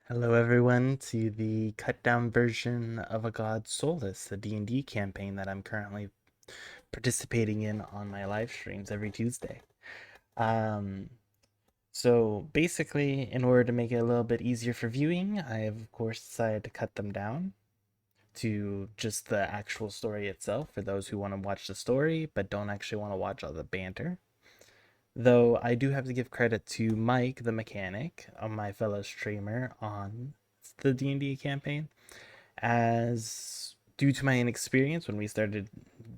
Hello everyone to the cut down version of a god Solace, the D&D campaign that I'm currently participating in on my live streams every Tuesday. Um so basically, in order to make it a little bit easier for viewing, I have of course decided to cut them down to just the actual story itself for those who want to watch the story but don't actually want to watch all the banter. Though I do have to give credit to Mike the mechanic, my fellow streamer on the D&D campaign, as due to my inexperience when we started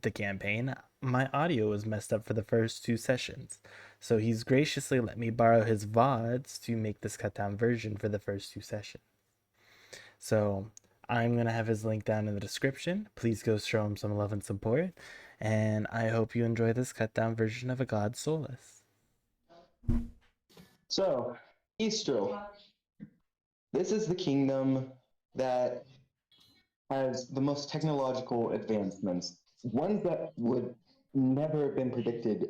the campaign, my audio was messed up for the first two sessions. So he's graciously let me borrow his vods to make this cut down version for the first two sessions. So I'm going to have his link down in the description. Please go show him some love and support. And I hope you enjoy this cut down version of A God Solace. So, Eastrel. This is the kingdom that has the most technological advancements. Ones that would never have been predicted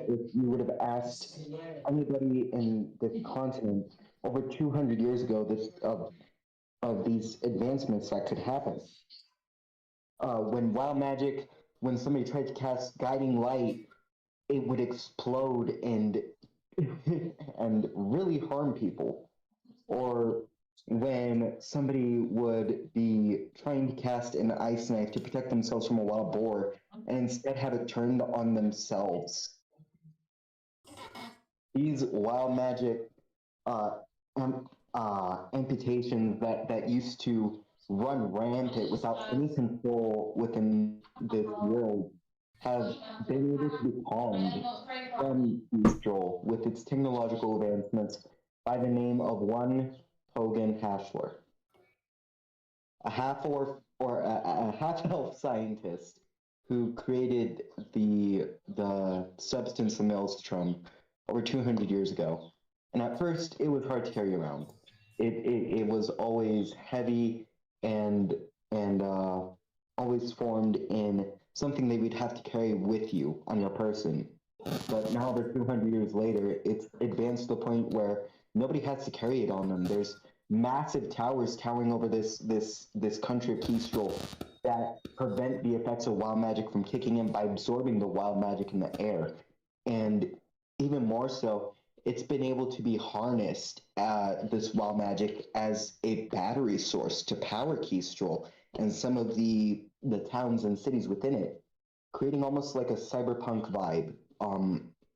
if you would have asked anybody in this continent over 200 years ago of these advancements that could happen. When wild magic, when somebody tried to cast guiding light, it would explode and and really harm people. Or when somebody would be trying to cast an ice knife to protect themselves from a wild boar and instead have it turned on themselves. These wild magic uh, amputations that used to run rampant without any control within this world have been able to be calmed from Eastrol with its technological advancements by the name of one Hogan Hashler, a a half elf scientist who created the substance, the maelstrom, over 200 years ago. And at first, it was hard to carry around. It was always heavy and and always formed in something that you'd have to carry with you on your person. But now that 200 years later, it's advanced to the point where nobody has to carry it on them. There's massive towers towering over this country of Kestrel that prevent the effects of wild magic from kicking in by absorbing the wild magic in the air. And even more so, it's been able to be harnessed, this wild magic, as a battery source to power Kestrel and some of the towns and cities within it, creating almost like a cyberpunk vibe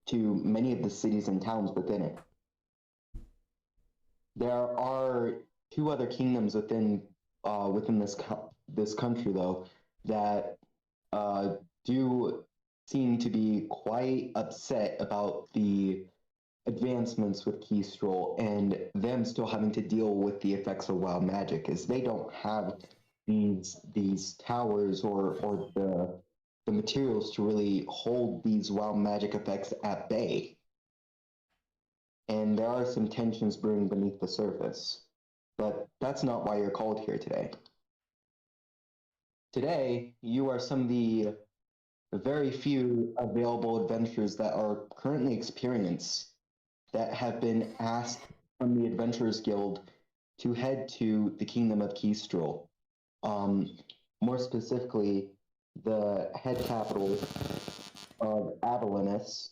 to many of the cities and towns within it. There are two other kingdoms within this country though that do seem to be quite upset about the advancements with Kestrel and them still having to deal with the effects of wild magic, as they don't have these towers or the materials to really hold these wild magic effects at bay. And there are some tensions brewing beneath the surface. But that's not why you're called here today. Today, you are some of the very few available adventurers that are currently experienced that have been asked from the Adventurers Guild to head to the Kingdom of Kestrel. More specifically, the head capital of Avalonis,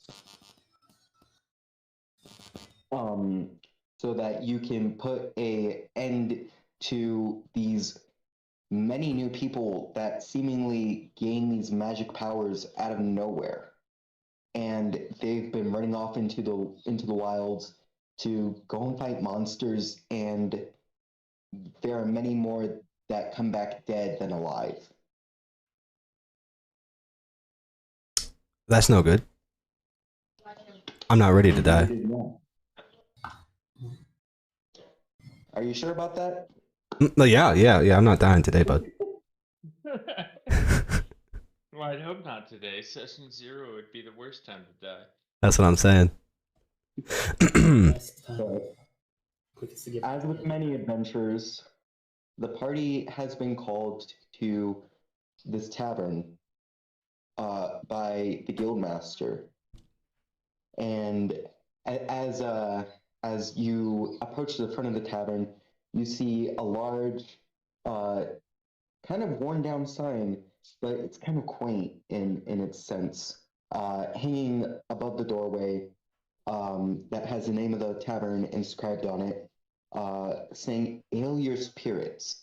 so that you can put an end to these many new people that seemingly gain these magic powers out of nowhere. And they've been running off into the wilds to go and fight monsters, and there are many more that come back dead than alive. That's no good. I'm not ready to die. Are you sure about that? No, yeah. I'm not dying today, bud. Well, I'd hope not today. Session 0 would be the worst time to die. That's what I'm saying. As with many adventures, the party has been called to this tavern by the guildmaster, and as you approach the front of the tavern, you see a large, kind of worn down sign, but it's kind of quaint in its sense, hanging above the doorway, that has the name of the tavern inscribed on it, saying "Ale your spirits."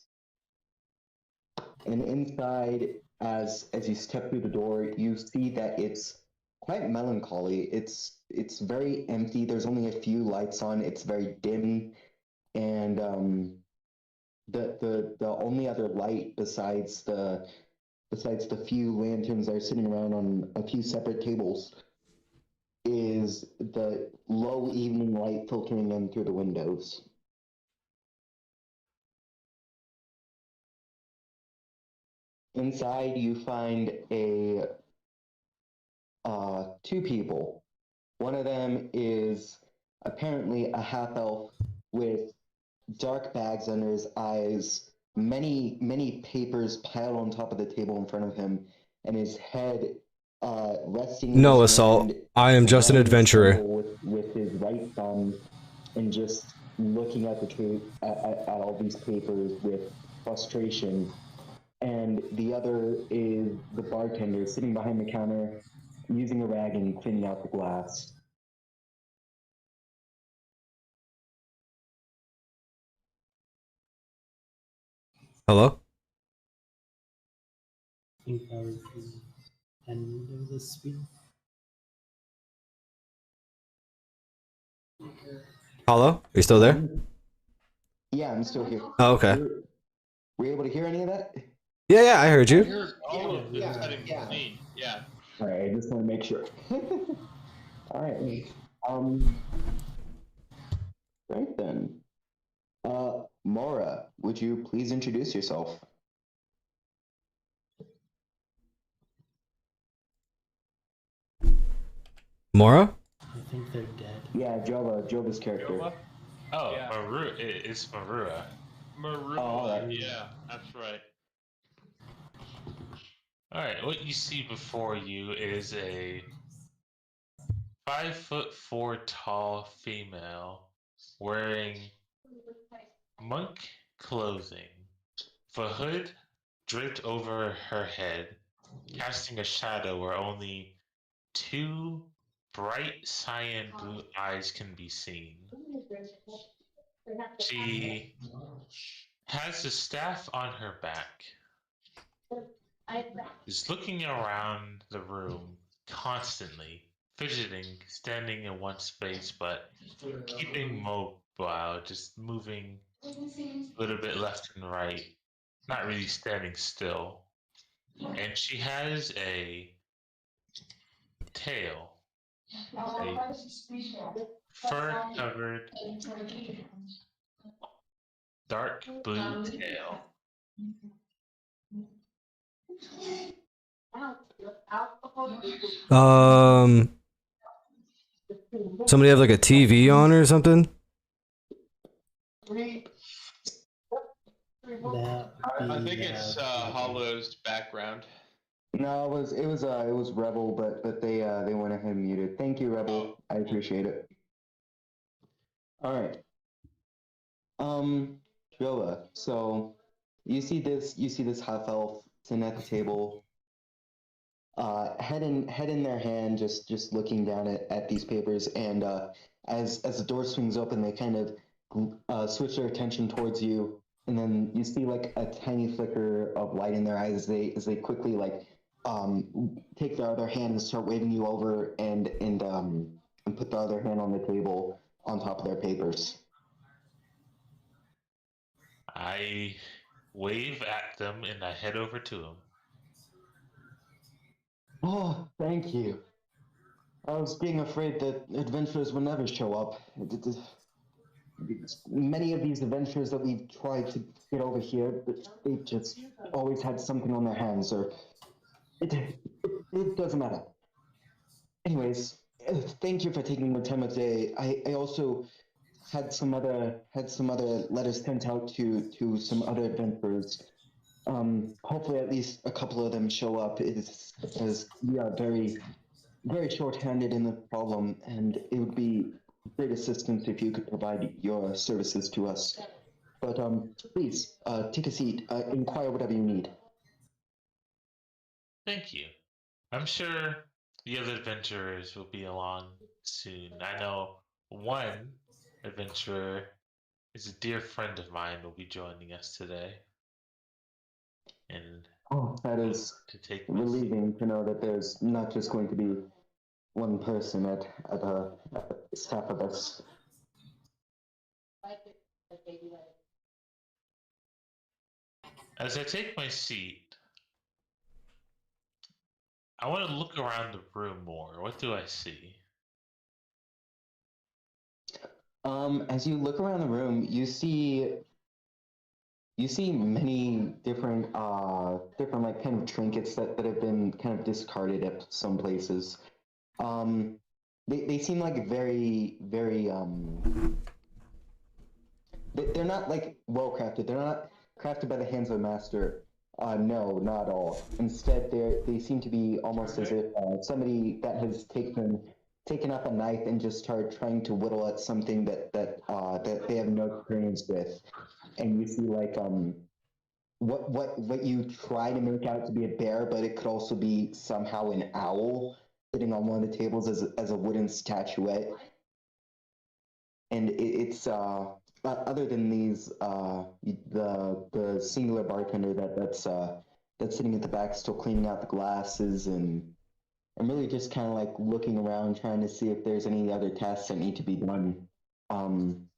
And inside, as you step through the door, you see that it's quite melancholy. It's very empty. There's only a few lights on. It's very dim, and the only other light besides the few lanterns that are sitting around on a few separate tables is the low evening light filtering in through the windows. Inside, you find two people. One of them is apparently a half elf with dark bags under his eyes, many papers piled on top of the table in front of him, and his head resting in No his assault. hand, I am just an surrounding a adventurer. circle with his right thumb, and just looking at at all these papers with frustration. And the other is the bartender sitting behind the counter, using a rag and cleaning out the glass. Hello? I think that was the end of the speech. Hello? Are you still there? Yeah, I'm still here. Oh, okay. Were you able to hear any of that? Yeah, I heard I you. heard all of the cutting clean. Yeah. All right, I just want to make sure. All right. Right then. Mora, would you please introduce yourself? Mora? I think they're dead. Yeah, Jova's character. Jova? Oh, Yeah. it's Marua. Marua. Oh, all right. Yeah, that's right. Alright, what you see before you is a 5'4" tall female wearing monk clothing. The hood draped over her head, casting a shadow where only two bright cyan blue eyes can be seen. She has a staff on her back, is looking around the room constantly, fidgeting, standing in one space, but keeping mobile, just moving a little bit left and right, not really standing still. And she has a tail, a fur-covered dark blue tail. Somebody have like a TV on or something? That I think it's Hollow's background. No, it was Rebel, but they went ahead and muted. Thank you, Rebel. I appreciate it. All right. Jova. So you see this half elf sitting at the table, head in their hand, just looking down at these papers, and as the door swings open, they kind of switch their attention towards you, and then you see like a tiny flicker of light in their eyes as they quickly like take their other hand and start waving you over and put the other hand on the table on top of their papers. I wave at them and I head over to them. Oh, thank you. I was being afraid that adventurers would never show up. Many of these adventurers that we've tried to get over here, they've just always had something on their hands, or it doesn't matter. Anyways, thank you for taking the time of day. I also had some other letters sent out to some other adventurers. Hopefully at least a couple of them show up, as we are very, very short-handed in the problem, and it would be great assistance if you could provide your services to us. But please take a seat. Inquire whatever you need. Thank you. I'm sure the other adventurers will be along soon. I know one adventurer is a dear friend of mine will be joining us today. And Oh, that is to take my seat. relieving to know that there's not just going to be one person at staff of us. As I take my seat, I want to look around the room more. What do I see? As you look around the room, you see many different like kind of trinkets that have been kind of discarded at some places. They seem like very they're not like well crafted. They're not crafted by the hands of a master. No, not at all. Instead, they seem to be almost as if somebody that has taken up a knife and just started trying to whittle at something that they have no experience with. And you see like what you try to make out to be a bear, but it could also be somehow an owl sitting on one of the tables as a wooden statuette. And it's other than these the singular bartender that's sitting at the back still cleaning out the glasses, and I'm really just kind of like looking around trying to see if there's any other tasks that need to be done. um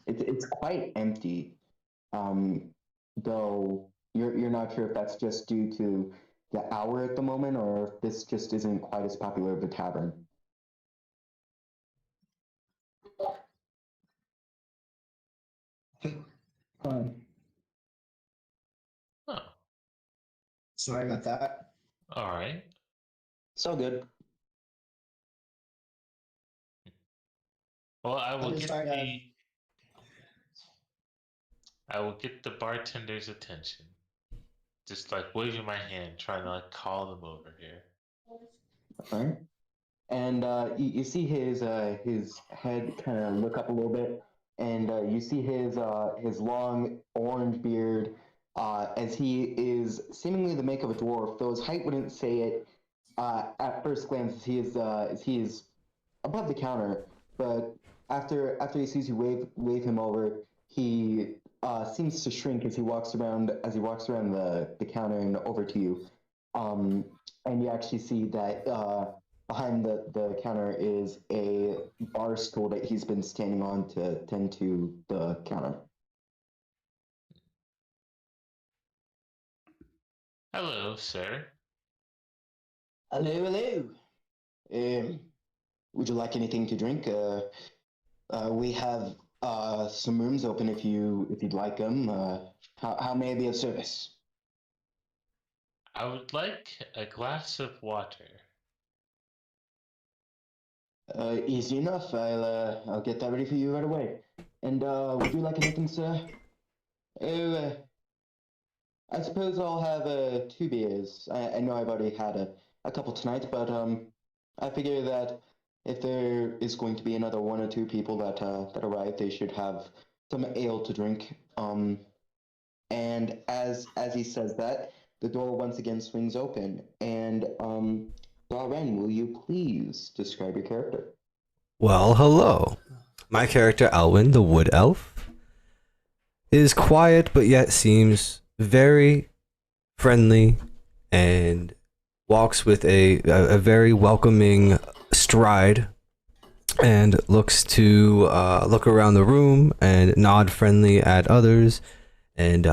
it's quite empty, though you're not sure if that's just due to the hour at the moment or if this just isn't quite as popular of a tavern. Fine. Oh, Sorry about that. all right. So good. Well, I will I'm get sorry, I will get the bartender's attention. Just like waving my hand, trying to like call them over here. All right. And you see his head kind of look up a little bit, and you see his long orange beard, as he is seemingly the make of a dwarf, though his height wouldn't say it at first glance. He is above the counter, but after he sees you wave him over, he seems to shrink as he walks around the counter and over to you. And you actually see that behind the counter is a bar stool that he's been standing on to tend to the counter. Hello, sir. Hello, hello. Would you like anything to drink? We have some rooms open if you'd like them. How may I be of service? I would like a glass of water. Easy enough. I'll get that ready for you right away. And would you like anything, sir? Oh, I suppose I'll have 2 beers. I know I've already had a couple tonight, but I figure that if there is going to be another 1 or 2 people that arrive, they should have some ale to drink. And as he says that, the door once again swings open, and Darren, will you please describe your character? Well, hello. My character, Alwyn, the Wood Elf, is quiet but yet seems very friendly and walks with a very welcoming stride and looks to look around the room and nod friendly at others and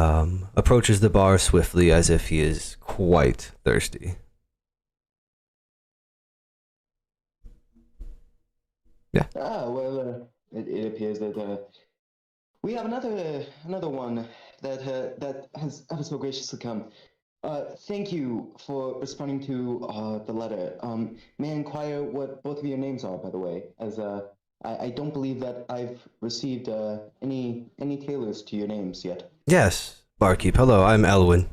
approaches the bar swiftly as if he is quite thirsty. Yeah. Well, it appears that we have another one that has ever so graciously come. Thank you for responding to the letter. May I inquire what both of your names are, by the way, as I don't believe that I've received any tailors to your names yet. Yes, barkeep. Hello, I'm Elwyn.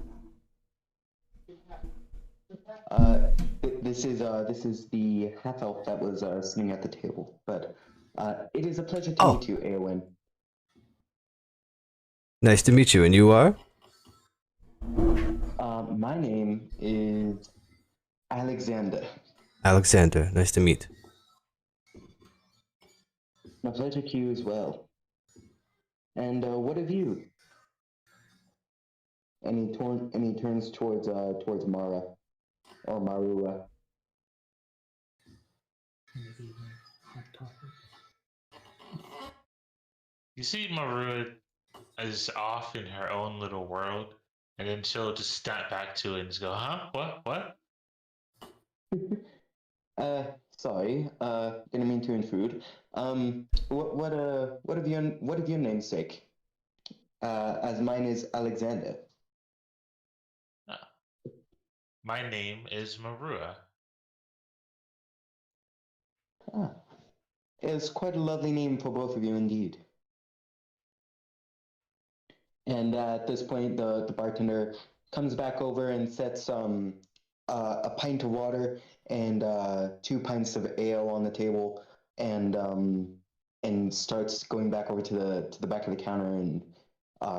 This is the half elf that was sitting at the table. But it is a pleasure to meet you, Eowyn. Nice to meet you. And you are? My name is Alexander. Alexander. Nice to meet. My pleasure to you as well. And what have you? And he turns towards Mara or Marua. Maybe hot topic. You see Maru is off in her own little world, and then she'll just snap back to it and just go, huh? What? Sorry, didn't mean to intrude. What of your namesake? As mine is Alexander. My name is Marua. Ah, it's quite a lovely name for both of you indeed. And at this point, the bartender comes back over and sets a pint of water and 2 pints of ale on the table, and starts going back over to the back of the counter and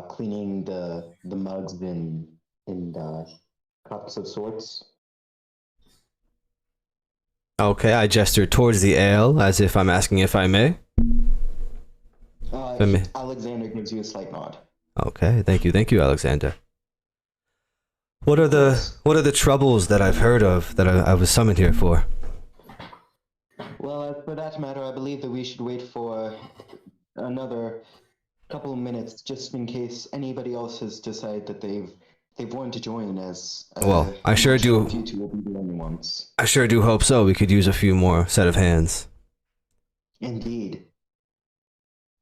cleaning the mugs and cups of sorts. Okay, I gesture towards the ale as if I'm asking if I may. I may. Alexander gives you a slight nod. Okay, thank you, Alexander. What are the troubles that I've heard of that I was summoned here for? Well, for that matter, I believe that we should wait for another couple of minutes, just in case anybody else has decided that they've wanted to join as. Well, I sure do. You two will be the only ones. I sure do hope so. We could use a few more set of hands. Indeed.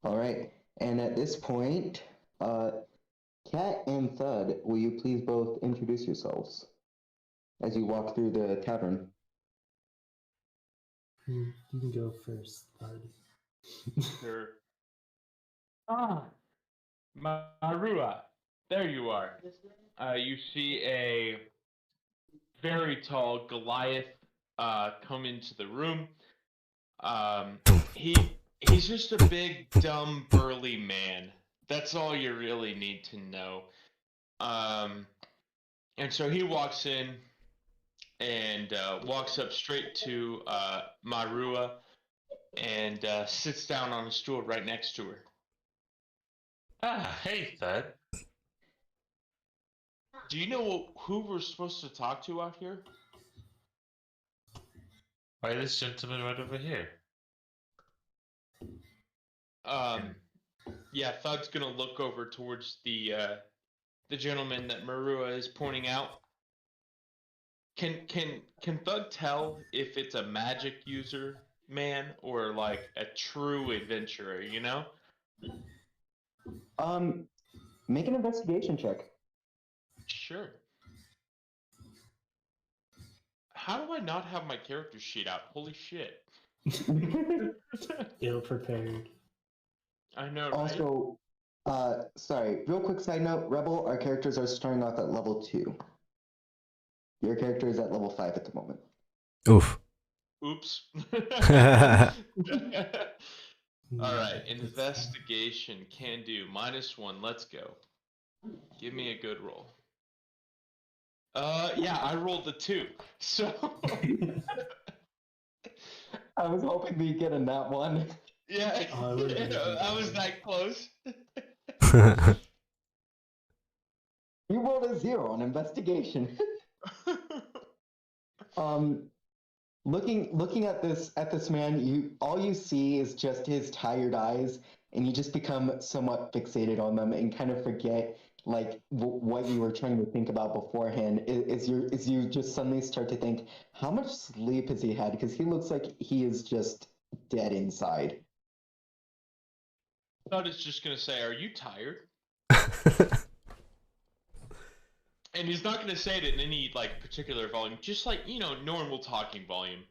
All right, and at this point, Cat and Thud, will you please both introduce yourselves as you walk through the tavern? You can go first, bud. Sure. Ah, Marua, there you are. You see a very tall Goliath come into the room. He's just a big, dumb, burly man. That's all you really need to know. And so he walks in and walks up straight to Marua and sits down on a stool right next to her. Ah, hey, Thud. Do you know who we're supposed to talk to out here? Why this gentleman right over here? Yeah, Thud's gonna look over towards the gentleman that Marua is pointing out. Can Thud tell if it's a magic user man or like a true adventurer, you know? Make an investigation check. Sure. How do I not have my character sheet out? Holy shit. Ill prepared. I know, right? Also, sorry, real quick side note, Rebel, our characters are starting off at level 2. Your character is at level 5 at the moment. Oof. Oops. All right, investigation can do. -1. Let's go. Give me a good roll. Yeah, I rolled a 2. So I was hoping we'd get a nat 1. yeah, Oh, I would've been I was that close. You rolled a 0 on investigation. Looking at this man, all you see is just his tired eyes, and you just become somewhat fixated on them and kind of forget like what you were trying to think about beforehand. Is you just suddenly start to think, how much sleep has he had? Because he looks like he is just dead inside. I thought it's just gonna say, "Are you tired?" And he's not gonna say it in any like particular volume, just like normal talking volume.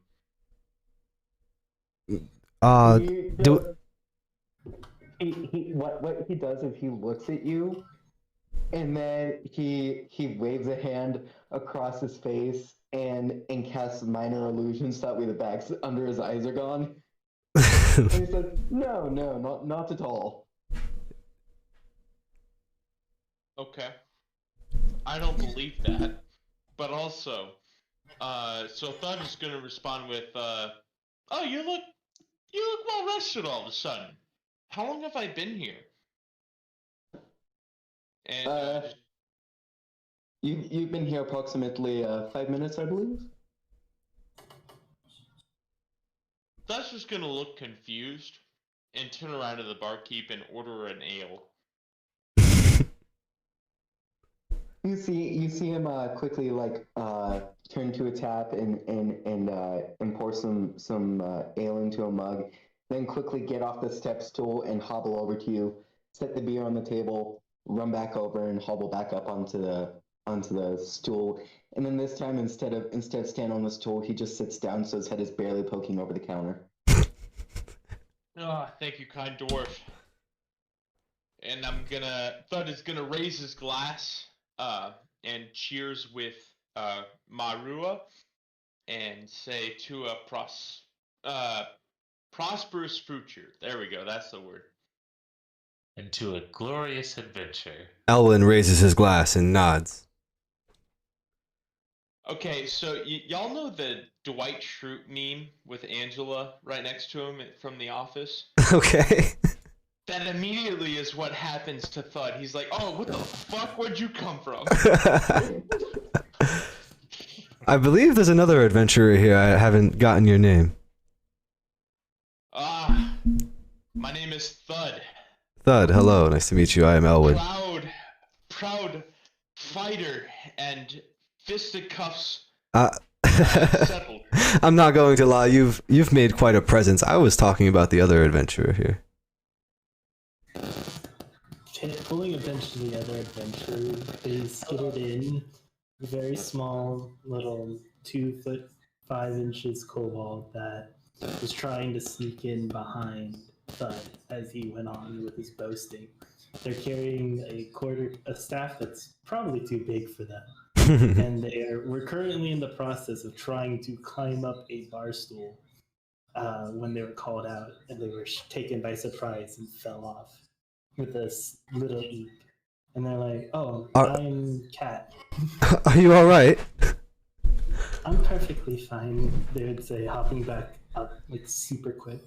What he does is he looks at you, and then he waves a hand across his face and casts minor illusions. That way the bags under his eyes are gone. And he says, "No, not at all." Okay. I don't believe that. But also, so Thud is gonna respond with, oh, you look well rested all of a sudden. How long have I been here? And Uh, you've been here approximately 5 minutes, I believe. Thud's just gonna look confused and turn around to the barkeep and order an ale. You see him quickly turn to a tap and pour some ale into a mug, then quickly get off the step stool and hobble over to you, set the beer on the table, run back over and hobble back up onto the stool, and then this time instead of standing on the stool, he just sits down so his head is barely poking over the counter. Ah, thank you, kind dwarf. And Thud is gonna raise his glass, and cheers with, Marua, and say to a prosperous future. There we go, that's the word. Into a glorious adventure. Elwin raises his glass and nods. Okay, so y'all know the Dwight Schrute meme with Angela right next to him from The Office? Okay. That immediately is what happens to Thud. He's like, oh, what the fuck? Where'd you come from? I believe there's another adventurer here. I haven't gotten your name. My name is Thud. Thud, hello. Nice to meet you. I am Elwin. Proud fighter and fisticuffs Uh, settled. I'm not going to lie. You've made quite a presence. I was talking about the other adventurer here. Pulling a bunch of the other adventurers, they skidded in a very small little 2 foot 5 inches kobold that was trying to sneak in behind Thud as he went on with his boasting. They're carrying a staff that's probably too big for them. And we're currently in the process of trying to climb up a bar stool when they were called out, and they were taken by surprise and fell off with this little eep. And they're like, oh, I'm Cat. Are you alright? I'm perfectly fine, they would say, hopping back up like super quick.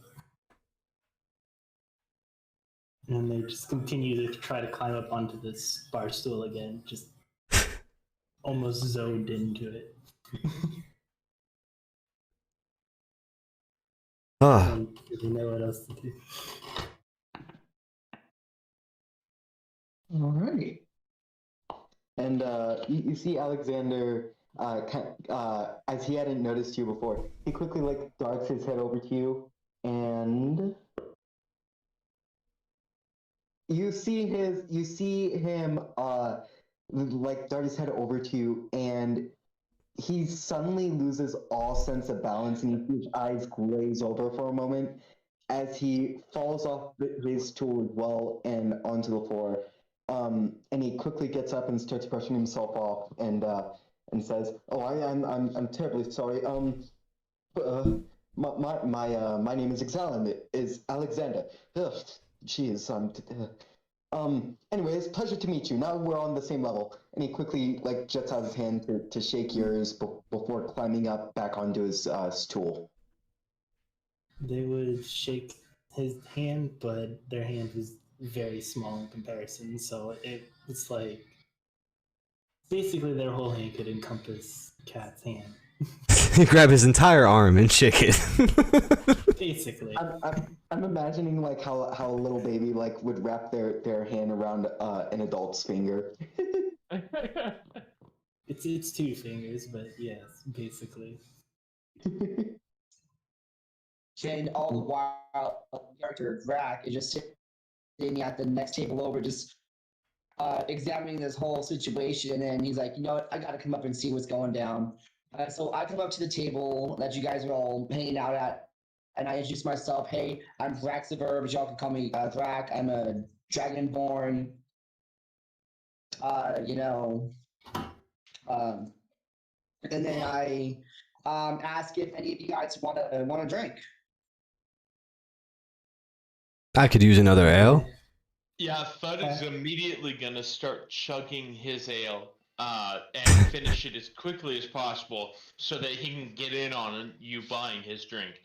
And they just continue to try to climb up onto this bar stool again, just almost zoned into it. I don't really know what else to do. All right. And you see Alexander, as he hadn't noticed you before, he quickly darts his head over to you, and you see him dart his head over to you, and he suddenly loses all sense of balance, and his eyes glaze over for a moment as he falls off his stool as well and onto the floor. And he quickly gets up and starts brushing himself off, and says, "Oh, I'm terribly sorry. My name is Alexander. Ugh, jeez. Anyways, pleasure to meet you. Now we're on the same level." And he quickly jets out his hand to shake yours before climbing up back onto his stool. They would shake his hand, but their hand was very small in comparison, so it's like basically their whole hand could encompass Cat's hand. You grab his entire arm and shake it. Basically. I'm imagining how a little baby would wrap their hand around an adult's finger. It's 2 fingers, but yes, basically. And all the while, character Drac is just sitting at the next table over, just examining this whole situation. And he's like, you know what? I got to come up and see what's going down. So I come up to the table that you guys are all hanging out at, and I introduce myself. Hey, I'm Drac Suburb. Y'all can call me Drac. I'm a dragonborn. And then I ask if any of you guys want a drink. I could use another ale. Yeah, Thud is Okay. immediately gonna start chugging his ale, and finish it as quickly as possible so that he can get in on you buying his drink.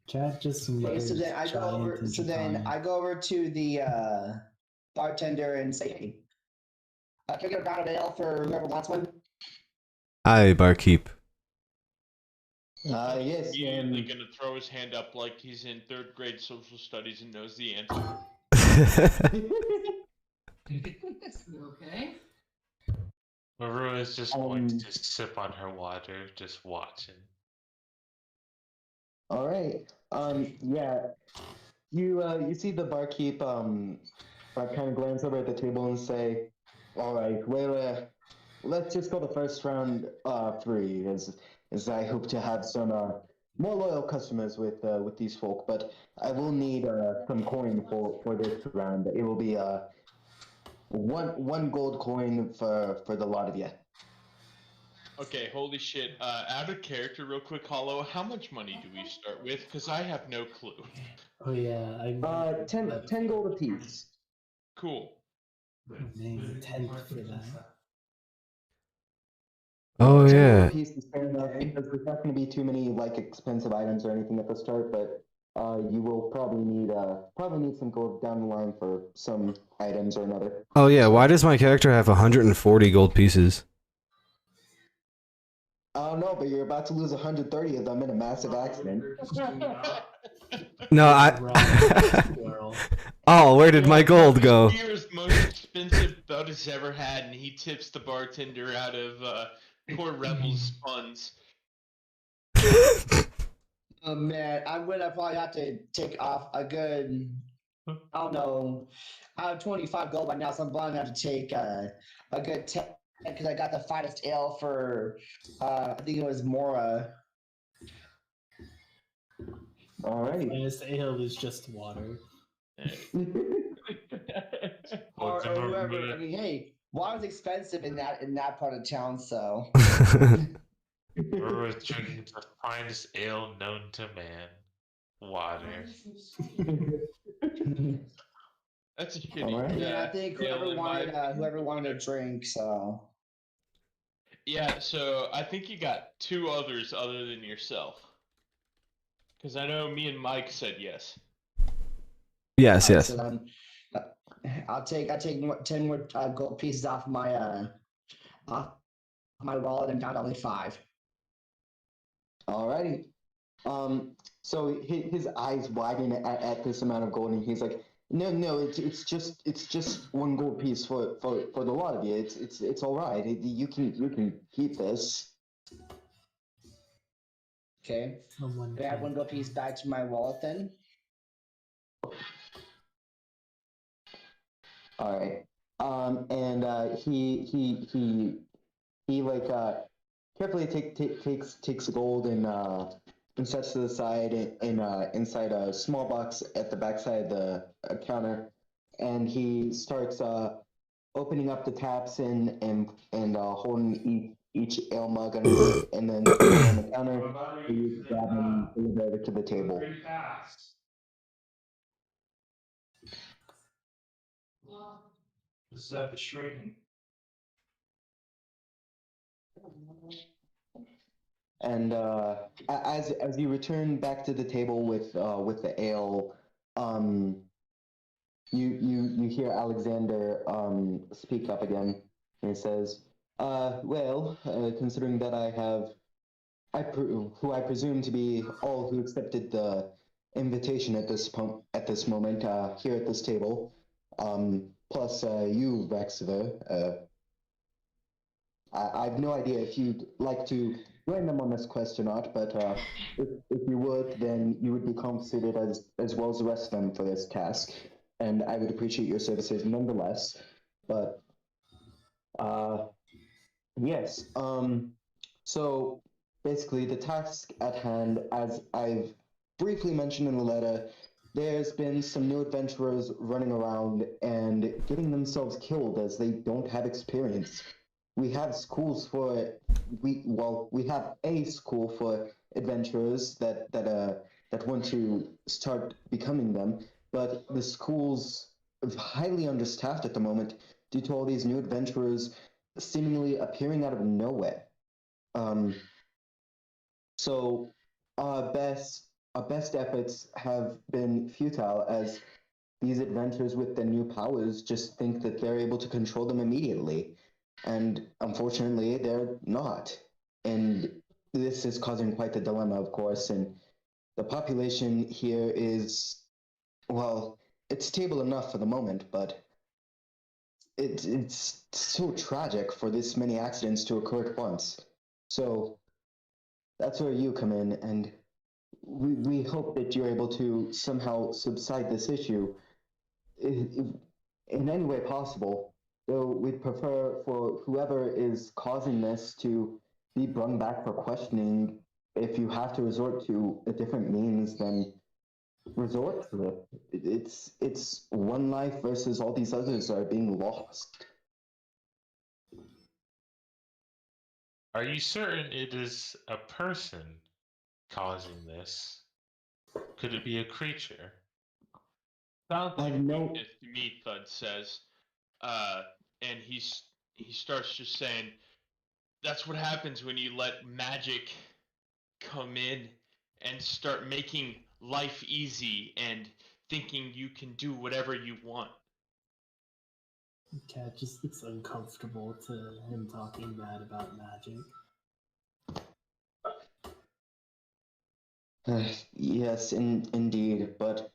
Chad just Okay, mutters so then I go giant over. in So then Japan. I go over to the bartender and say, "Hey, can I get a round of ale for whoever wants one?" Aye, barkeep. Thud is Yes, immediately gonna throw his hand up like he's in 3rd grade social studies and knows the answer. Okay. Maru is just going to just sip on her water, just watching. all right. Yeah. You see the barkeep kind of glance over at the table and say, "All right, well, let's just go the first round free, as I hope to have some more loyal customers with these folk. But I will need some coin for this round. It will be one gold coin for the lot of you." Okay, holy shit. Out of character, real quick, Hollow, how much money do we start with? Because I have no clue. Oh yeah, I 10 gold apiece. Cool. Dang, 10th for that. Oh 10 yeah. gold apiece is fair enough because there's not going to be too many like expensive items or anything at the start, but you will probably need some gold down the line for some items or another. Oh yeah. Why does my character have 140 gold pieces? I don't know, but you're about to lose 130 of them in a massive accident. No, Squirrel. Oh, where did my gold go? This beer is most expensive Thud has ever had, and he tips the bartender out of poor Rebel's funds. Oh man, I'm gonna probably have to take off a good, I don't know, I have 25 gold by now, so I'm probably gonna have to take a good 10 because I got the finest ale for, I think it was Mora. Alrighty. Finest ale is just water. Or Whatever, whoever. I mean, hey, water's expensive in that part of town, so. Maru is drinking the finest ale known to man. Water. That's a shitty. Alright. Yeah, I think ale, whoever in my opinion. wanted a drink, so. Yeah, so I think you got 2 others other than yourself. Because I know me and Mike said yes. Yes, yes. So then, I take 10 more gold pieces off my wallet and down to only 5. Alrighty. So his eyes widen at this amount of gold, and he's like, "No, it's just one gold piece for the lot of you. It's all right. You can keep this." Okay. Someone Can I add can. 1 gold piece back to my wallet then? All right. And he like carefully takes the gold and sets to the side inside a small box at the backside of the counter, and he starts opening up the taps and holding each ale mug underneath, and then putting them on the counter. He grab and deliver it to the table. Is that the shrinking? And as you return back to the table with the ale, you hear Alexander speak up again, and he says, "Well, considering that who I presume to be all who accepted the invitation at this moment here at this table, plus you, Rexiver, I have no idea if you'd like to join them on this quest or not, but if you would, then you would be compensated as well as the rest of them for this task, and I would appreciate your services nonetheless. But yes, so basically the task at hand, as I've briefly mentioned in the letter, there's been some new adventurers running around and getting themselves killed as they don't have experience. We have schools for we have a school for adventurers that want to start becoming them, but the school's highly understaffed at the moment due to all these new adventurers seemingly appearing out of nowhere. Um, so our best efforts have been futile as these adventurers with the new powers just think that they're able to control them immediately. And unfortunately, they're not. And this is causing quite the dilemma, of course. And the population here is, well, it's stable enough for the moment, but it's so tragic for this many accidents to occur at once. So that's where you come in, and we hope that you're able to somehow subside this issue in any way possible. Though we'd prefer for whoever is causing this to be brought back for questioning. If you have to resort to a different means, then resort to it. It's one life versus all these others that are being lost. Are you certain it is a person causing this? Could it be a creature? Sounds I like know. weakness to me, Thud says. And he starts just saying, that's what happens when you let magic come in and start making life easy and thinking you can do whatever you want. Cat just looks uncomfortable to him talking bad about magic. Yes, indeed, but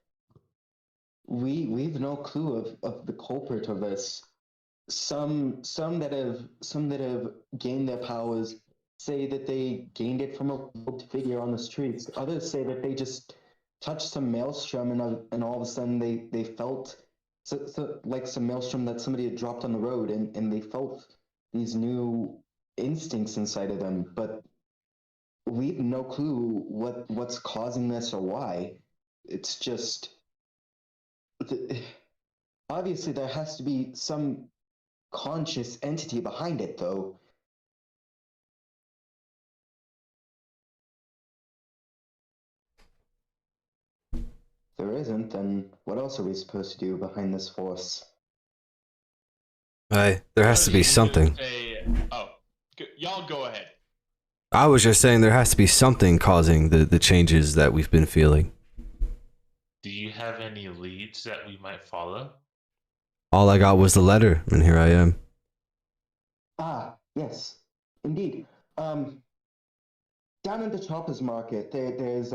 we've no clue of the culprit of this. Some that have gained their powers say that they gained it from a robed figure on the streets. Others say that they just touched some maelstrom and all of a sudden they felt like some maelstrom that somebody had dropped on the road and they felt these new instincts inside of them. But we've no clue what's causing this or why. It's just obviously there has to be some conscious entity behind it, though. If there isn't, then what else are we supposed to do behind this force? There has to be something. Y'all go ahead. I was just saying there has to be something causing the changes that we've been feeling. Do you have any leads that we might follow? All I got was the letter, and here I am. Ah, yes, indeed. Down at the Choppers Market, there's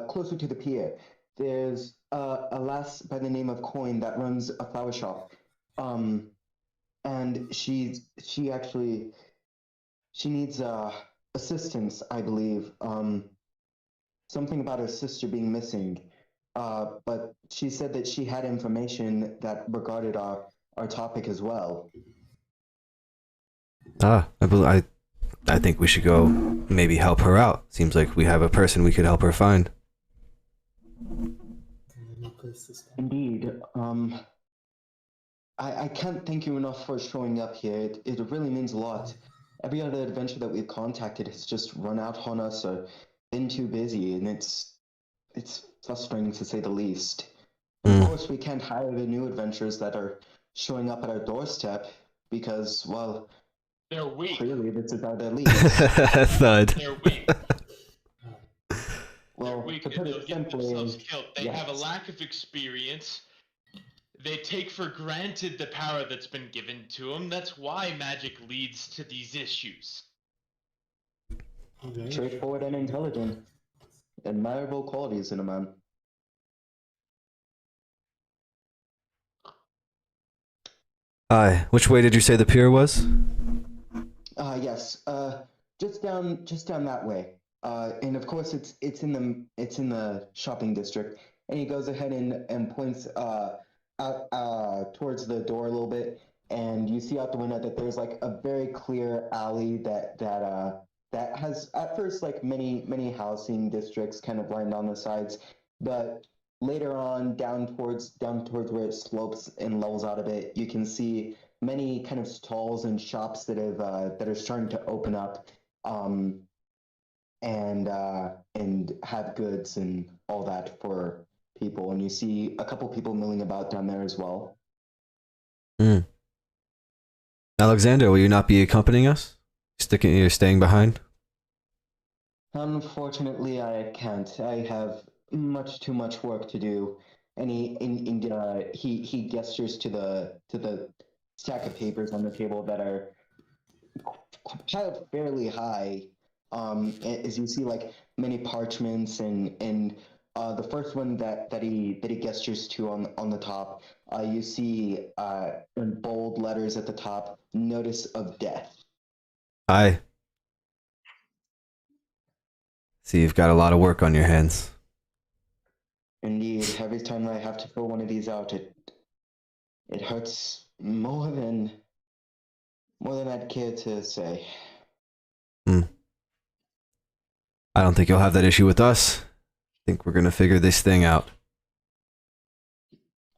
closer to the pier. There's a lass by the name of Coin that runs a flower shop. And she needs assistance, I believe. Something about her sister being missing. But she said that she had information that regarded our topic as well. I think we should go maybe help her out. Seems like we have a person we could help her find. Indeed. I can't thank you enough for showing up here. It really means a lot. Every other adventure that we've contacted has just run out on us or been too busy, and it's frustrating to say the least. Of course, we can't hire the new adventurers that are showing up at our doorstep because, well, they're weak. Clearly, this is our lead. Thud. They're weak. Well, they're weak to put and it they'll get simply, themselves killed. They yes. have a lack of experience. They take for granted the power that's been given to them. That's why magic leads to these issues. Straightforward and intelligent. Admirable qualities in a man. Aye. Which way did you say the pier was? Yes. Just down that way. And of course, it's in the shopping district. And he goes ahead and points out towards the door a little bit, and you see out the window that there's like a very clear alley that has at first like many housing districts kind of lined on the sides, but later on down towards where it slopes and levels out a bit, you can see many kind of stalls and shops that are starting to open up, and have goods and all that for people, and you see a couple people milling about down there as well. Mm. Alexander, will you not be accompanying us? You're staying behind? Unfortunately, I can't. I have much too much work to do. And he gestures to the stack of papers on the table that are piled fairly high. As you see, like many parchments and the first one that he gestures to on the top, you see in bold letters at the top, notice of death. Aye. See, you've got a lot of work on your hands. Indeed, every time I have to fill one of these out, it hurts more than I'd care to say. I don't think you'll have that issue with us. I think we're gonna figure this thing out.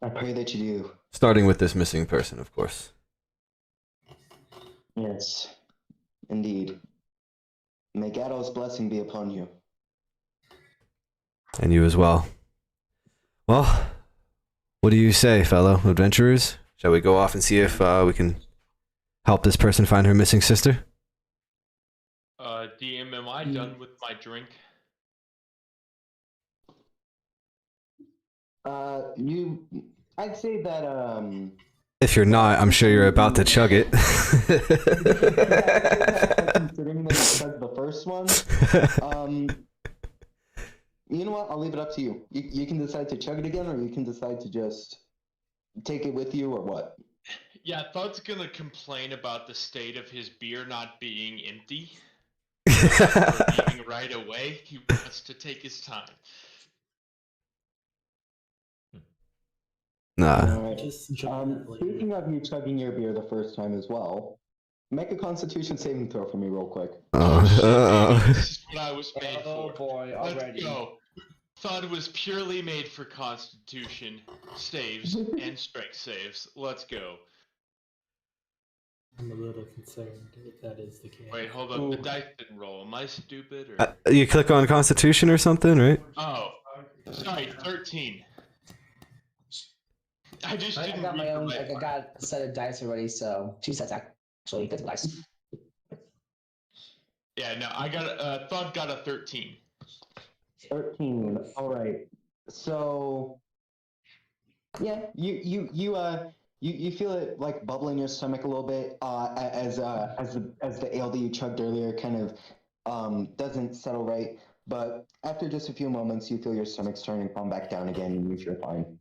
I pray that you do. Starting with this missing person, of course. Yes, indeed. May Gadol's blessing be upon you. And you as well. Well, what do you say, fellow adventurers? Shall we go off and see if we can help this person find her missing sister? DM, am I done with my drink? I'd say that, If you're not, I'm sure you're about to chug it. considering that you chugged the first one, you know what? I'll leave it up to you. You can decide to chug it again, or you can decide to just take it with you, or what. Yeah, Thud's gonna complain about the state of his beer not being empty. Leaving right away. He wants to take his time. Nah. All right. Just jump later. Speaking of you chugging your beer the first time as well, make a Constitution saving throw for me real quick. This is what I was made Oh for. boy, Let's already. go. Thud was purely made for Constitution saves and strength saves. Let's go. I'm a little concerned if that is the case. Wait, hold up. The dice didn't roll. Am I stupid or? You click on Constitution or something, right? Oh, sorry, 13. I just I didn't got my read own. the Like, I got a set of dice already, so 2 sets actually. Good dice. Yeah, no, I got Thud got a 13. 13. All right. So, yeah, you feel it like bubble in your stomach a little bit as the ale that you chugged earlier kind of doesn't settle right. But after just a few moments, you feel your stomach starting to calm back down again, and you feel fine.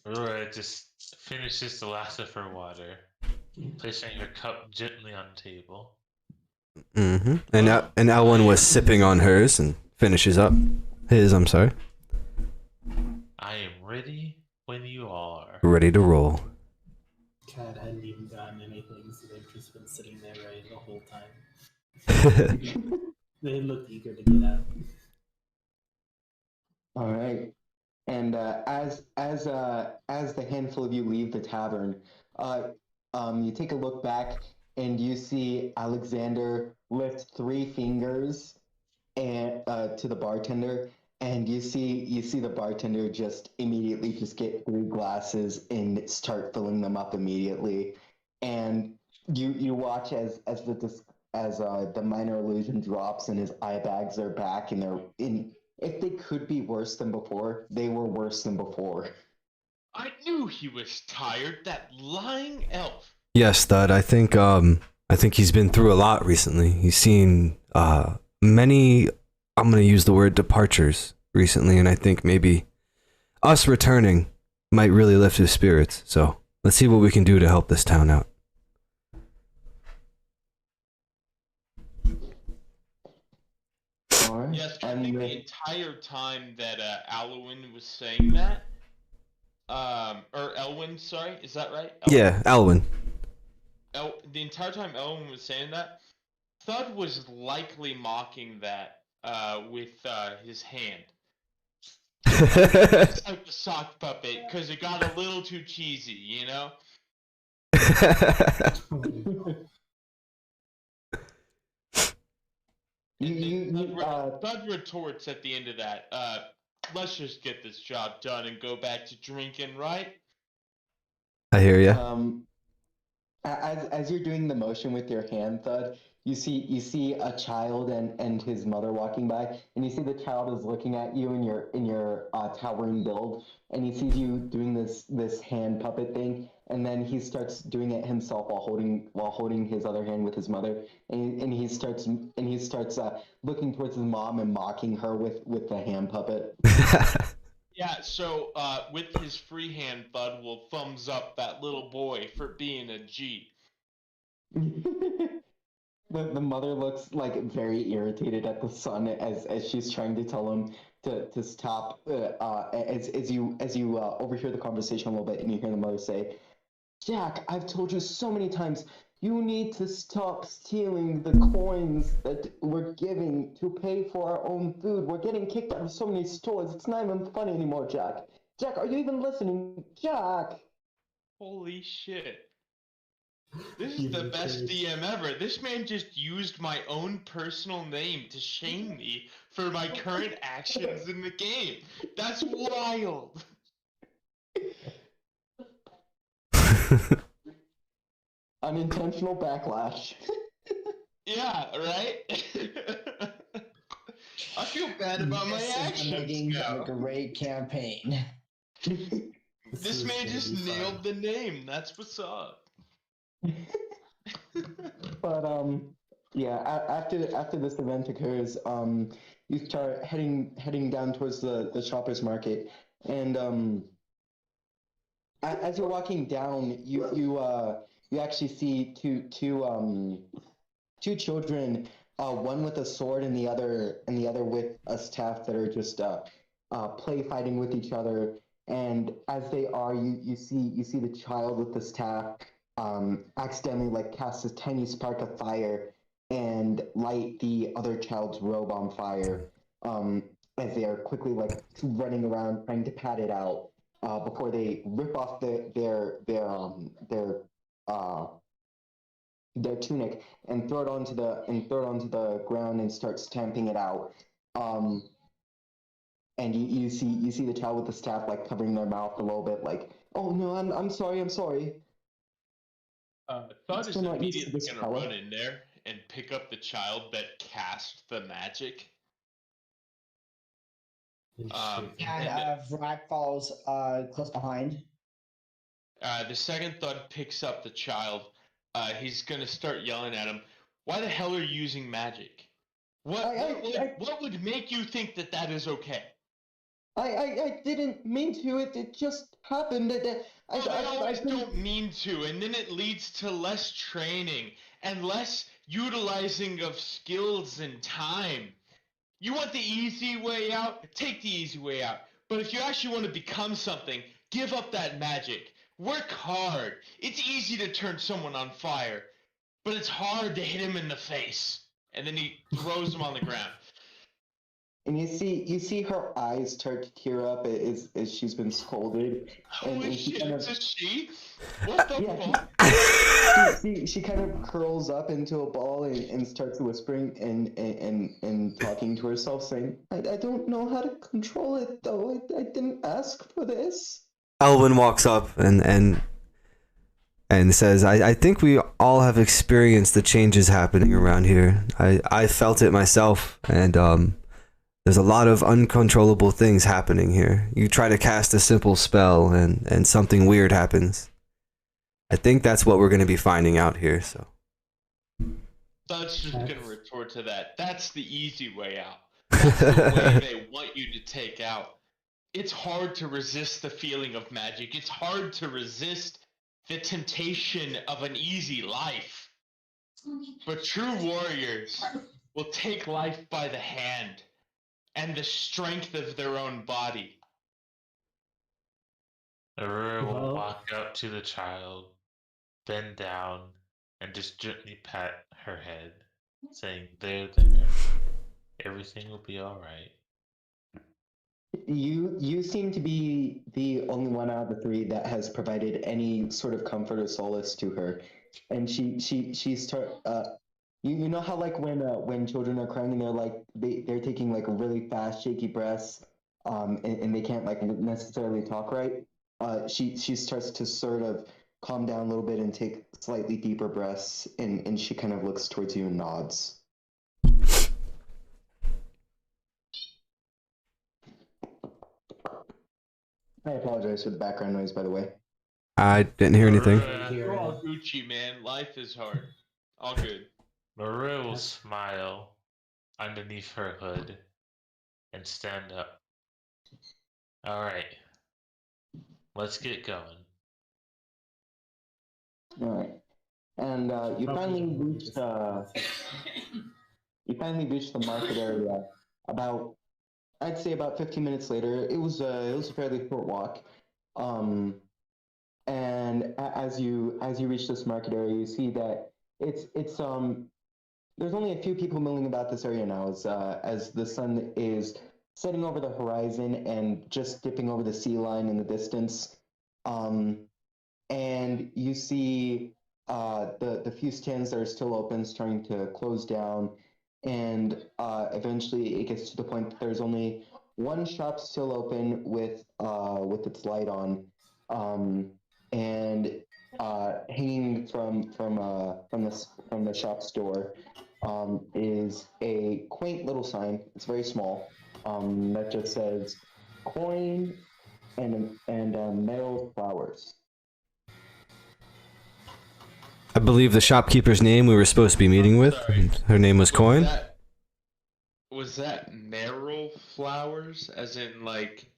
Aurora just finishes the last of her water, placing her cup gently on the table. Mm-hmm. And Elwyn was sipping on hers and finishes up his, I'm sorry. I am ready when you are. Ready to roll. Cat hadn't even gotten anything, so they've just been sitting there ready the whole time. They looked eager to get out. All right. And as the handful of you leave the tavern, you take a look back and you see Alexander lift 3 fingers and to the bartender, and you see the bartender just immediately just get 3 glasses and start filling them up immediately, and you watch as the minor illusion drops and his eye bags are back, and they're in. If they could be worse than before, they were worse than before. I knew he was tired. That lying elf. Yes, Thud. I think he's been through a lot recently. He's seen many, I'm gonna use the word departures recently, and I think maybe us returning might really lift his spirits. So let's see what we can do to help this town out. All right. Yes, I think the entire time that Alwyn was saying that, or Elwyn, sorry, is that right? Yeah, Elwyn. The entire time Elwyn was saying that, Thud was likely mocking that with his hand. It's like the sock puppet, because it got a little too cheesy, you know? Thud retorts at the end of that. Let's just get this job done and go back to drinking, right? I hear you. As you're doing the motion with your hand, Thud, you see a child and his mother walking by, and you see the child is looking at you in your towering build, and he sees you doing this hand puppet thing, and then he starts doing it himself while holding his other hand with his mother, and he starts looking towards his mom and mocking her with the hand puppet. Yeah, so with his free hand, Thud will thumbs up that little boy for being a G. The mother looks like very irritated at the son as she's trying to tell him to stop. As you overhear the conversation a little bit, and you hear the mother say, "Jack, I've told you so many times. You need to stop stealing the coins that we're giving to pay for our own food. We're getting kicked out of so many stores. It's not even funny anymore, Jack. Jack, are you even listening? Jack!" Holy shit. This is the best DM ever. This man just used my own personal name to shame me for my current actions in the game. That's wild. Unintentional backlash. Yeah, right? I feel bad about my actions now. A great campaign. This man just nailed the name. That's what's up. But yeah. After this event occurs, you start heading down towards the shoppers market, and as you're walking down, you actually see two children, one with a sword and the other with a staff, that are just play fighting with each other. And as they are, you see the child with the staff accidentally like cast a tiny spark of fire and light the other child's robe on fire, as they are quickly like running around trying to pat it out before they rip off their tunic and throw it onto the ground and start stamping it out. And you see the child with the staff like covering their mouth a little bit, like, "Oh no, I'm sorry, I'm sorry." Thud is Still not used to immediately this gonna color. run in there and pick up the child that cast the magic. And And Vrak follows close behind. the second Thud picks up the child. He's gonna start yelling at him. Why the hell are you using magic? What would make you think that is okay? I didn't mean to. It just happened. They always don't mean to, and then it leads to less training and less utilizing of skills and time. You want the easy way out? Take the easy way out. But if you actually want to become something, give up that magic. Work hard. It's easy to turn someone on fire, but it's hard to hit him in the face. And then he throws him on the ground. And you see her eyes start to tear up as she's been scolded. Holy she shit, kind it's of, a she? What the fuck? she kind of curls up into a ball and starts whispering and talking to herself, saying, I don't know how to control it, though. I didn't ask for this. Elwin walks up and says, I think we all have experienced the changes happening around here. I felt it myself, and there's a lot of uncontrollable things happening here. You try to cast a simple spell and something weird happens. I think that's what we're going to be finding out here, so. That's just going to retort to that. That's the easy way out. That's the way they want you to take out. It's hard to resist the feeling of magic. It's hard to resist the temptation of an easy life. But true warriors will take life by the hand and the strength of their own body. Aurora will walk up to the child, bend down, and just gently pat her head, saying, there, everything will be alright. You seem to be the only one out of the three that has provided any sort of comfort or solace to her, and she You know how like when children are crying and they're like they're taking like really fast shaky breaths, and they can't like necessarily talk right. She starts to sort of calm down a little bit and take slightly deeper breaths, and she kind of looks towards you and nods. I apologize for the background noise, by the way. I didn't hear anything. You're all Gucci, man. Life is hard. All good. Maria will smile underneath her hood and stand up. All right, let's get going. All right, and you finally reached the market area. About I'd say about 15 minutes later. It was a fairly short walk. Um, and as you reach this market area, you see that it's there's only a few people milling about this area now as the sun is setting over the horizon and just dipping over the sea line in the distance. Um, and you see the few stands that are still open starting to close down, and eventually it gets to the point that there's only one shop still open with its light on, and hanging from the shop's door is a quaint little sign. It's very small, that just says coin and metal flowers. I believe the shopkeeper's name we were supposed to be meeting with. Sorry. Her name was Coin. Was that Meryl flowers, as in like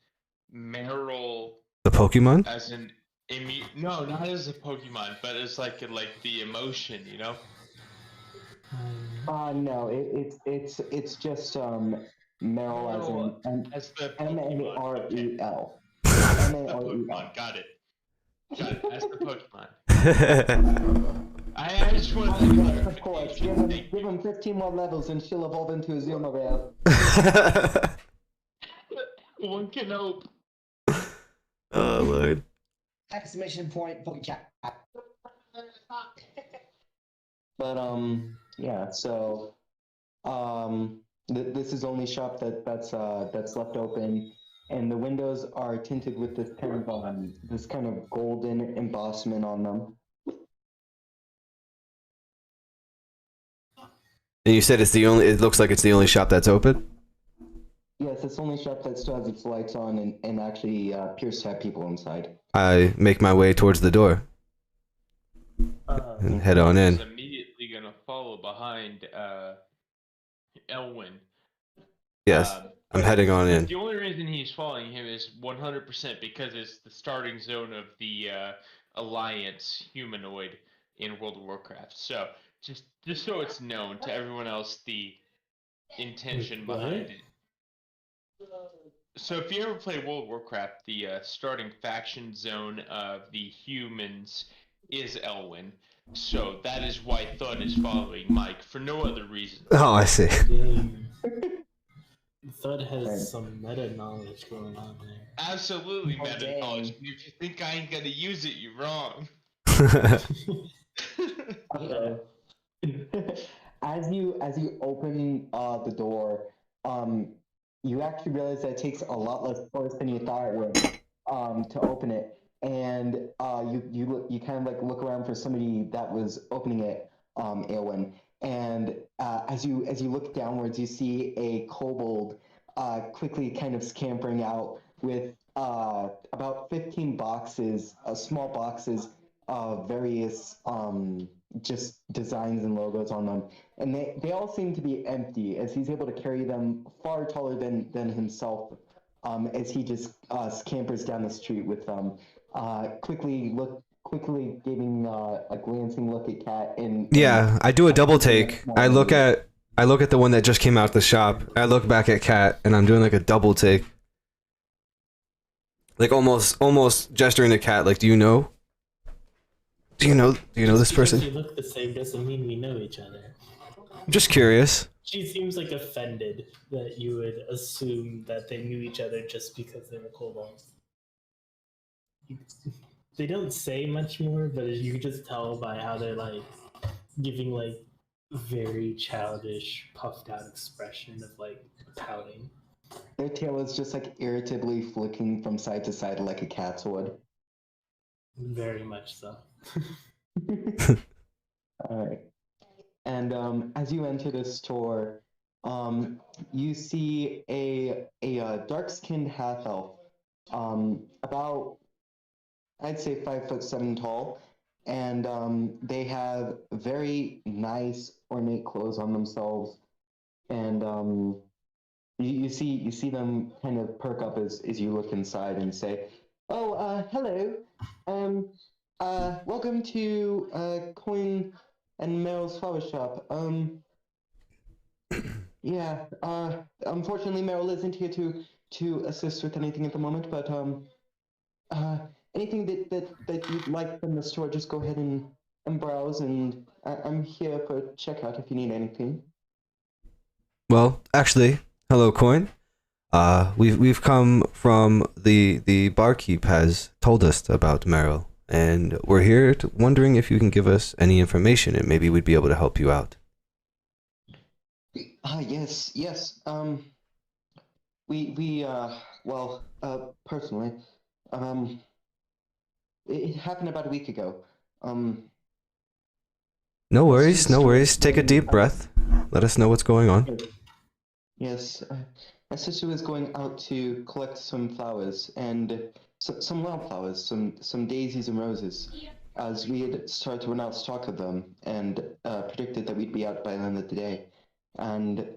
Meryl, The Pokemon? as in no, not as a Pokemon, but as like the emotion, you know? No, it's just Meryl As the Marel. Pokemon. Got it. As the Pokemon. I just wanted to Yes, of course. Give him 15 more levels and she'll evolve into a Azumarill. One can hope. Oh, Lord. Exclamation point, Pokecat. But yeah. So this is the only shop that's left open, and the windows are tinted with this kind of golden embossment on them. And you said it looks like it's the only shop that's open? Yes, it's the only shop that still has its lights on and actually appears to have people inside. I make my way towards the door and head on in. Immediately gonna follow behind Elwyn. Yes, I'm heading on in. The only reason he's following him is 100% because it's the starting zone of the Alliance humanoid in World of Warcraft. So just so it's known to everyone else the intention behind it. So if you ever play World of Warcraft, the starting faction zone of the humans is Elwyn. So that is why Thud is following Mike, for no other reason. Oh, I see. Dang. Thud has some meta knowledge going on there. Absolutely meta knowledge. If you think I ain't gonna use it, you're wrong. As you open the door, you actually realize that it takes a lot less force than you thought it would to open it, and you kind of like look around for somebody that was opening it, Aelwyn, and as you look downwards, you see a kobold quickly kind of scampering out with about 15 boxes, small boxes of various just designs and logos on them, and they all seem to be empty, as he's able to carry them far taller than himself, as he just scampers down the street with them, quickly giving a glancing look at Kat. And Yeah, I do a double take. I look at the one that just came out the shop. I look back at Kat, and I'm doing like a double take, like almost gesturing to Kat, like, do you know this person? You look the same doesn't mean we know each other. I'm just curious. She seems like offended that you would assume that they knew each other just because they were kobolds. They don't say much more, but you can just tell by how they're like giving like very childish, puffed out expression of like pouting. Their tail is just like irritably flicking from side to side like a cat's would. Very much so. All right. And as you enter the store, you see a dark-skinned half elf, about I'd say 5'7" tall, and they have very nice ornate clothes on themselves, and you see them kind of perk up as you look inside and say, "Oh, hello, welcome to Coin and Meryl's flower shop. Yeah, unfortunately Meryl isn't here to assist with anything at the moment, but anything that you'd like from the store, just go ahead and browse, and I'm here for checkout if you need anything." Well, actually, hello, Coin. We've come from the barkeep has told us about Meryl, and we're here wondering if you can give us any information, and maybe we'd be able to help you out. Yes. Well, personally, it happened about a week ago. No worries, no worries. Take a deep breath. Let us know what's going on. Yes, my sister was going out to collect some flowers, and some wildflowers, some daisies and roses, as we had started to run out of stock of them, and predicted that we'd be out by the end of the day. And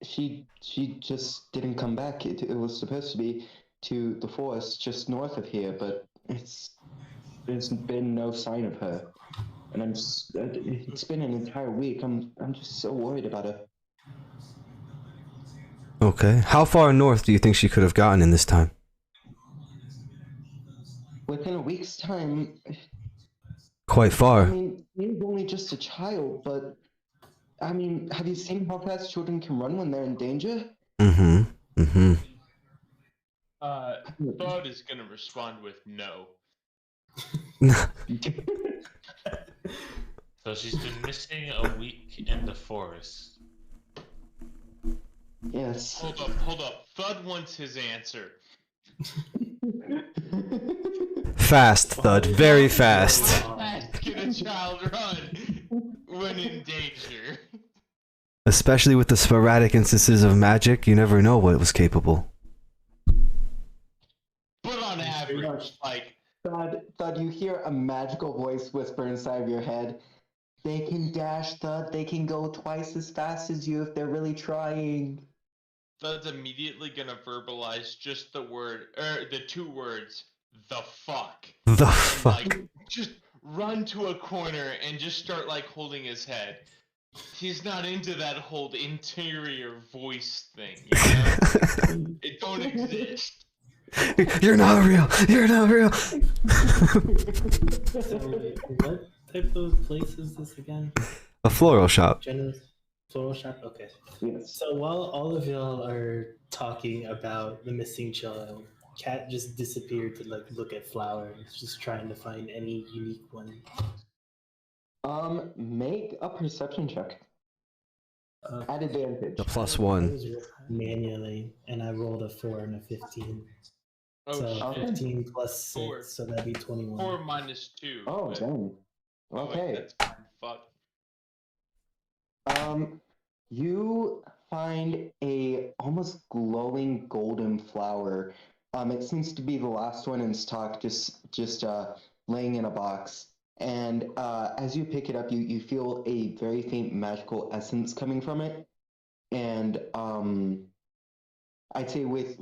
she just didn't come back. It was supposed to be to the forest just north of here, but there's been no sign of her. And it's been an entire week. I'm just so worried about her. Okay. How far north do you think she could have gotten in this time? Within a week's time. Quite far. I mean, he's only just a child, but I mean, have you seen how fast children can run when they're in danger? Mm-hmm. Bud is gonna respond with no. So she's been missing a week in the forest. Yes. Hold up. Thud wants his answer. Fast, Thud. Very fast. How fast can a child run when in danger? Especially with the sporadic instances of magic, you never know what was capable. But on average, like... Thud, you hear a magical voice whisper inside of your head. They can dash, Thud. They can go twice as fast as you if they're really trying. Thud's immediately gonna verbalize just the two words, the fuck. The And, fuck. like, just run to a corner and just start, like, holding his head. He's not into that whole interior voice thing, you know? It don't exist. You're not real. You're not real. So, wait, what type of place is this again? A floral shop. Generous floral shop? Okay. Yes. So while all of y'all are talking about the missing child, Cat just disappeared to like look at flowers, just trying to find any unique one. Make a perception check. At advantage. The plus I one. was manually, and I rolled a 4 and a 15. Oh, So shit. 15 plus 6, Four. so that'd be 21. 4 minus 2. Oh, but- dang. oh, wait, Okay. that's fine. Fuck. You find a almost glowing golden flower. It seems to be the last one in stock, just laying in a box. And as you pick it up, you feel a very faint magical essence coming from it. And I'd say with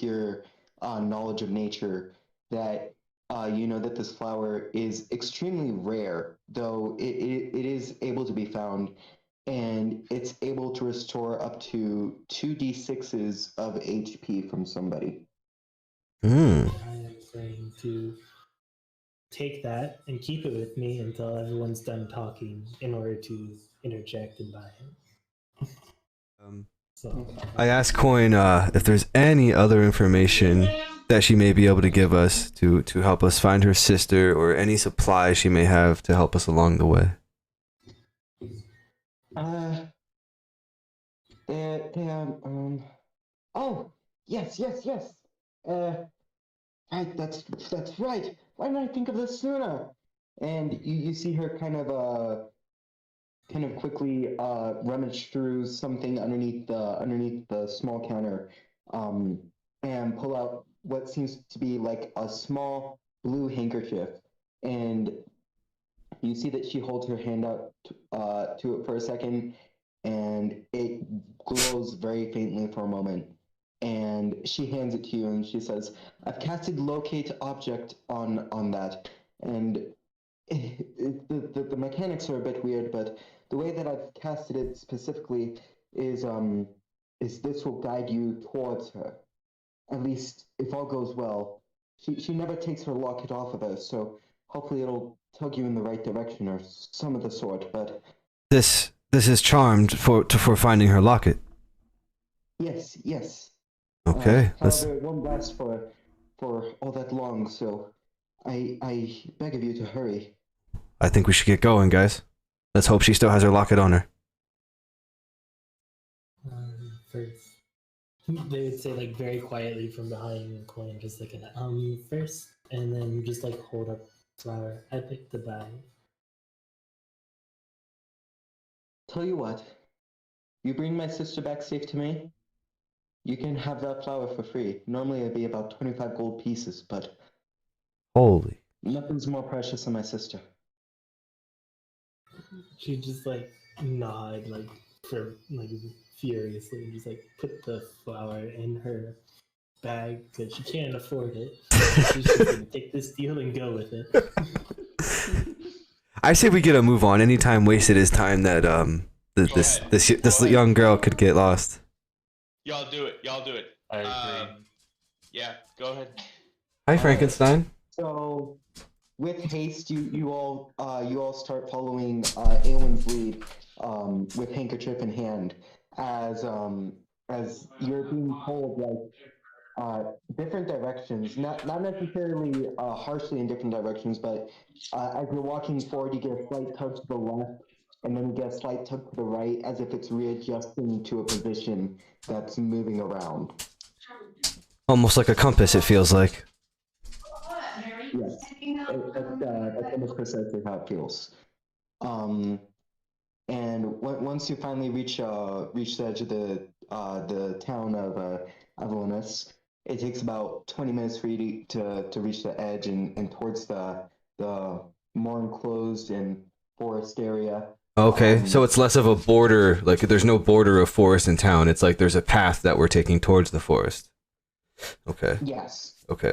your knowledge of nature, that you know that this flower is extremely rare, though it is able to be found, and it's able to restore up to 2d6s of HP from somebody. I am going to take that and keep it with me until everyone's done talking in order to interject and buy it. So I asked Coin if there's any other information that she may be able to give us to help us find her sister, or any supplies she may have to help us along the way. Oh, yes, yes, yes. Right, that's right. Why didn't I think of this sooner? And you see her kind of quickly rummage through something underneath the small counter, um, and pull out what seems to be like a small blue handkerchief. And you see that she holds her hand out to it for a second, and it glows very faintly for a moment. And she hands it to you, and she says, "I've casted locate object on that, and the mechanics are a bit weird, but the way that I've casted it specifically is this will guide you towards her. At least if all goes well. She never takes her locket off of her, so hopefully it'll tug you in the right direction or some of the sort. But This is charmed for finding her locket. yes, yes. Okay, However, it won't last for all that long, so I beg of you to hurry. I think we should get going, guys. Let's hope she still has her locket on her. First, they would say like very quietly from behind the coin, just like an first, and then just like hold up flower. I picked the bag. Tell you what, you bring my sister back safe to me, you can have that flower for free. Normally it'd be about 25 gold pieces, but Holy. nothing's more precious than my sister. She just like nod like for like furiously and just like put the flower in her bag because she can't afford it. She's just gonna take this deal and go with it. I say we get a move on. Any time wasted is time that this young girl could get lost. Y'all do it. Y'all do it. I agree. Yeah, go ahead. Hi, Frankenstein. So, with haste, you all start following Aelin's lead, with handkerchief in hand, as you're being told different directions, not necessarily harshly in different directions, but as you're walking forward, you get a slight tug to the left, and then you get a slight tug to the right, as if it's readjusting to a position that's moving around. Almost like a compass, it feels like. Yes, that's almost precisely how it feels. And once you finally reach the edge of the town of Avalonis, it takes about 20 minutes for you to reach the edge and towards the more enclosed and forest area. Okay, so it's less of a border, like there's no border of forest in town. It's like there's a path that we're taking towards the forest. Okay. Yes. Okay.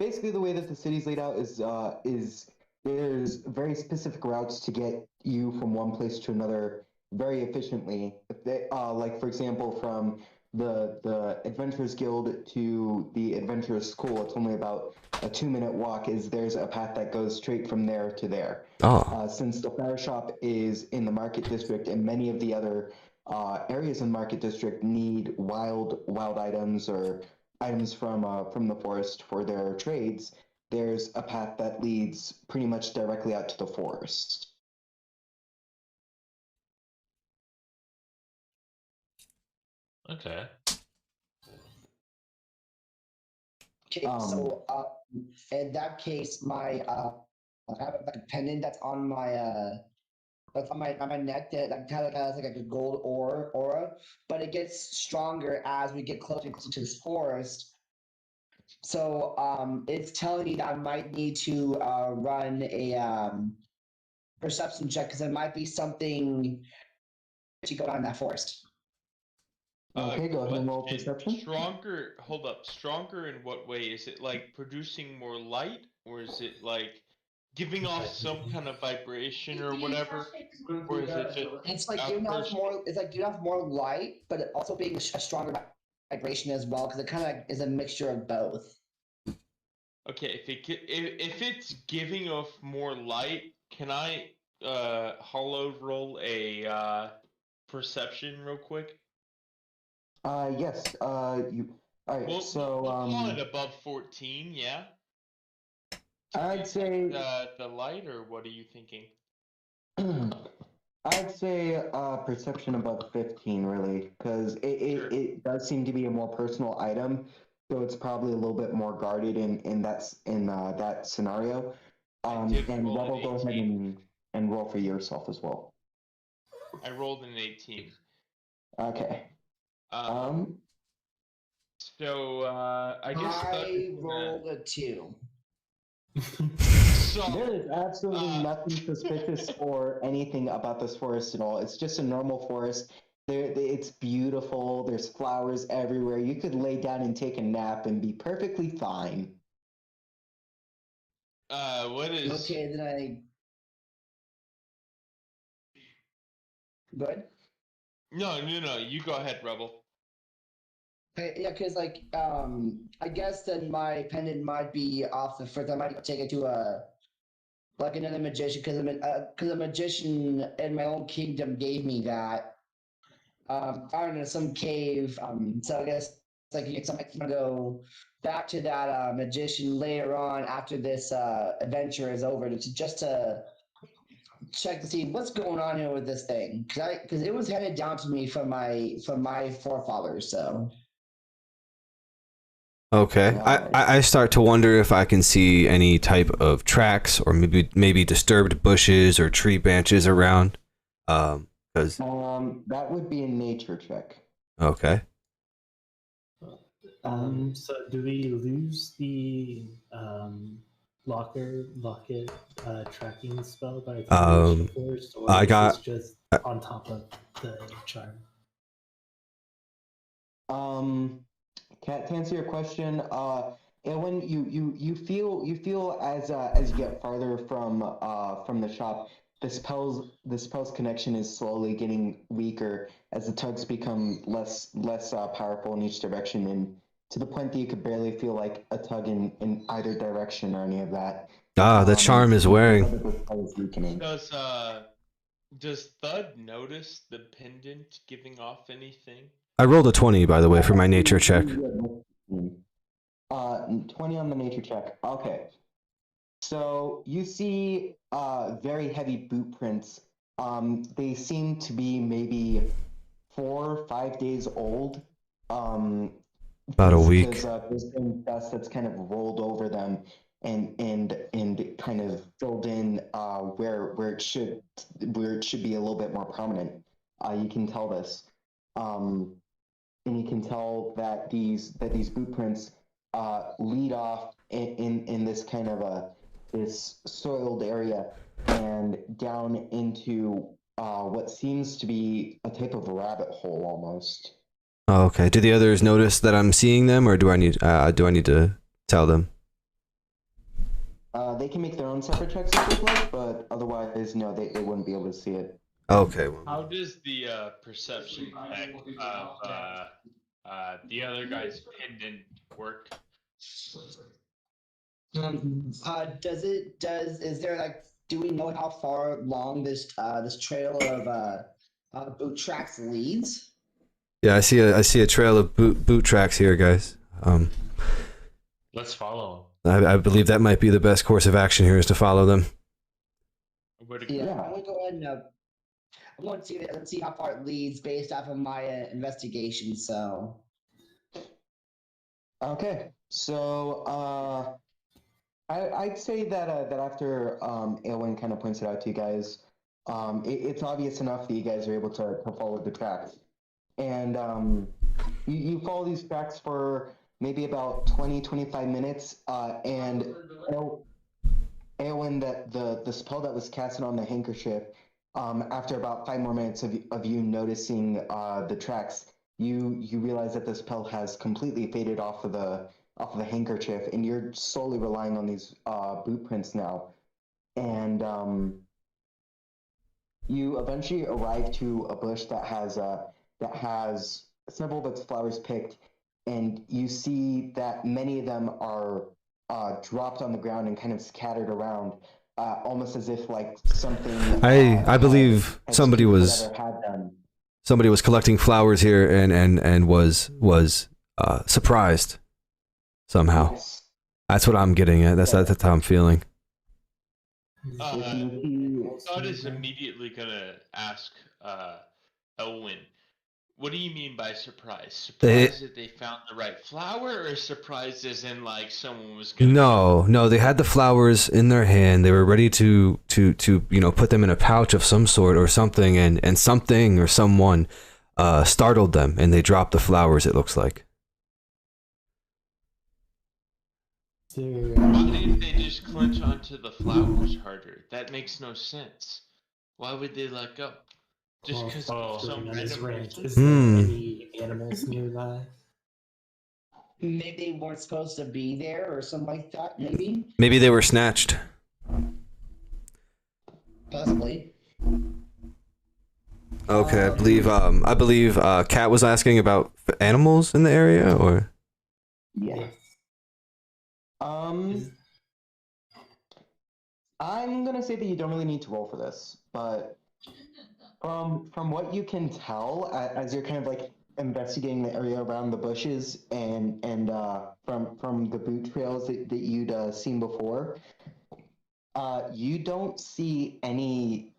Basically, the way that the city's laid out is there's very specific routes to get you from one place to another very efficiently. Like for example, from the Adventurers Guild to the Adventurers School, it's only about a 2-minute walk. There's a path that goes straight from there to there. Oh. Since the flower shop is in the market district, and many of the other areas in market district need wild items or items from the forest for their trades, there's a path that leads pretty much directly out to the forest. Okay. Okay, so in that case, my I have like a pendant that's on my on my neck that kind of has like a gold aura, but it gets stronger as we get closer to this forest. So it's telling me that I might need to run a perception check because there might be something to go down that forest. Okay, go ahead and roll question. perception. Stronger, hold up. Stronger in what way? Is it like producing more light, or is it like giving off some kind of vibration or whatever? Or is it just It's like giving off more. It's like giving off more light, but it also being a stronger vibration as well, because it kind of is a mixture of both. Okay, if it's giving off more light, can I hollow roll a perception real quick? Yes. You. All right. We'll call it above 14, yeah. I'd say the light, or what are you thinking? I'd say perception above 15, really, because Sure. it does seem to be a more personal item, so it's probably a little bit more guarded in that scenario. I did And roll an Rebel, go ahead 18. and roll for yourself as well. I rolled an 18. Okay. Um, so I guess Thug is I gonna. rolled a 2. So, There is absolutely uh, nothing suspicious or anything about this forest at all. It's just a normal forest. It's beautiful. There's flowers everywhere. You could lay down and take a nap and be perfectly fine. what is? Okay, then I. Good. No. You go ahead, Rebel. Yeah, because I guess then my pendant might be off the first. I might take it to another magician because a magician in my own kingdom gave me that. I don't know, some cave. So I guess it's like I'm gonna go back to that magician later on after this adventure is over to just to check to see what's going on here with this thing because it was handed down to me from my forefathers. So. Okay. I start to wonder if I can see any type of tracks or maybe disturbed bushes or tree branches around. Because That would be a nature check. okay. So do we lose the locket tracking spell by the time we reach the forest, or I is got- this just on top of the charm? To answer your question, and when you feel as you get farther from the shop, the spell's connection is slowly getting weaker as the tugs become less powerful in each direction, and to the point that you could barely feel like a tug in either direction or any of that. The charm is wearing. Does Thud notice the pendant giving off anything? I rolled a 20, by the way, for my nature check. 20 on the nature check. Okay. So you see very heavy boot prints. They seem to be maybe 4 or 5 days old. About a week. Because there's been dust that's kind of rolled over them and kind of filled in where it should be a little bit more prominent. You can tell this. And you can tell that these boot prints lead off in this kind of this soiled area and down into what seems to be a type of rabbit hole almost. Oh, okay. Do the others notice that I'm seeing them, or do I need to tell them? They can make their own separate checks if they'd like, but otherwise, no, they wouldn't be able to see it. Okay. How does the perception check of the other guy's pendant work? Is there do we know how far long this trail of boot tracks leads? Yeah, I see a trail of boot tracks here, guys. Let's follow. I believe that might be the best course of action here is to follow them. Yeah, I'm gonna go ahead and I want to see how far it leads based off of my investigation. So. Okay, so I'd say that after Aylwin kind of points it out to you guys, it's obvious enough that you guys are able to follow the tracks, and you follow these tracks for maybe about 20-25 minutes, and Aylwin, that the spell that was casted on the handkerchief, after about 5 more minutes of you noticing the tracks, you realize that the spell has completely faded off of the handkerchief, and you're solely relying on these boot prints now. And you eventually arrive to a bush that has several of its flowers picked, and you see that many of them are dropped on the ground and kind of scattered around, almost as if like something. I believe somebody was collecting flowers here and was surprised somehow. Yes. That's what I'm getting at. That's how I'm feeling. You see animals God is nearby? immediately gonna ask Elwyn, what do you mean by surprise? They, Surprise that they found the right flower, or surprise as in like someone was gonna pick no, they had the flowers in their hand. They were ready to put them in a pouch of some sort or something, and something or someone startled them, and they dropped the flowers. It looks like. Is there Why any- didn't they just clench onto the flowers harder? That makes no sense. Why would they let go? Just while because Fox some going on his random rant, person? is there Hmm. any animals nearby? Maybe they weren't supposed to be there or something like that. Maybe, Maybe they were snatched. possibly. Okay, I believe Kat was asking about animals in the area, or Yeah. Is- I'm gonna say that you don't really need to roll for this, but from what you can tell, as you're kind of like investigating the area around the bushes and from the boot trails that you'd seen before, you don't see any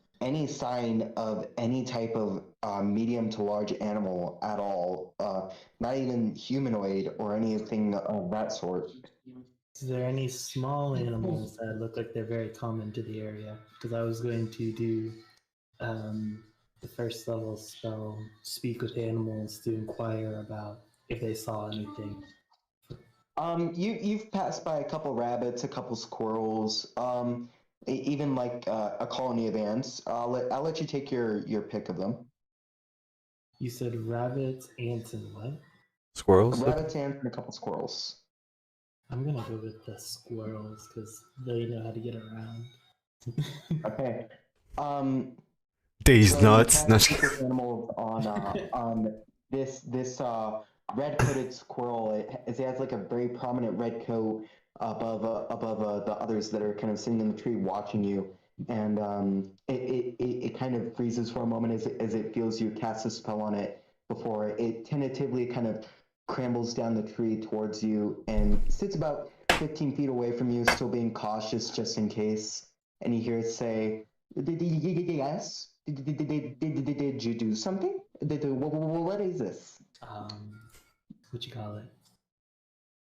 sign of any type of medium to large animal at all. Not even humanoid or anything of that sort. Is there any small animals that look like they're very common to the area? Because I was going to do the first level spell, speak with animals to inquire about if they saw anything. You've passed by a couple rabbits, a couple squirrels, even like a colony of ants. I'll let you take your pick of them. You said rabbits, ants, and what? squirrels? Rabbits, ants, and a couple squirrels. I'm gonna go with the squirrels because they know how to get around. Okay. Um, Days so you nuts. cast speak with animals on this red-coated squirrel. It has like a very prominent red coat above the others that are kind of sitting in the tree watching you, and it kind of freezes for a moment as it feels you cast a spell on it before it tentatively kind of crumbles down the tree towards you and sits about 15 feet away from you, still being cautious just in case. And you hear it say, "Yes. Did you do something? What is this?" What you call it?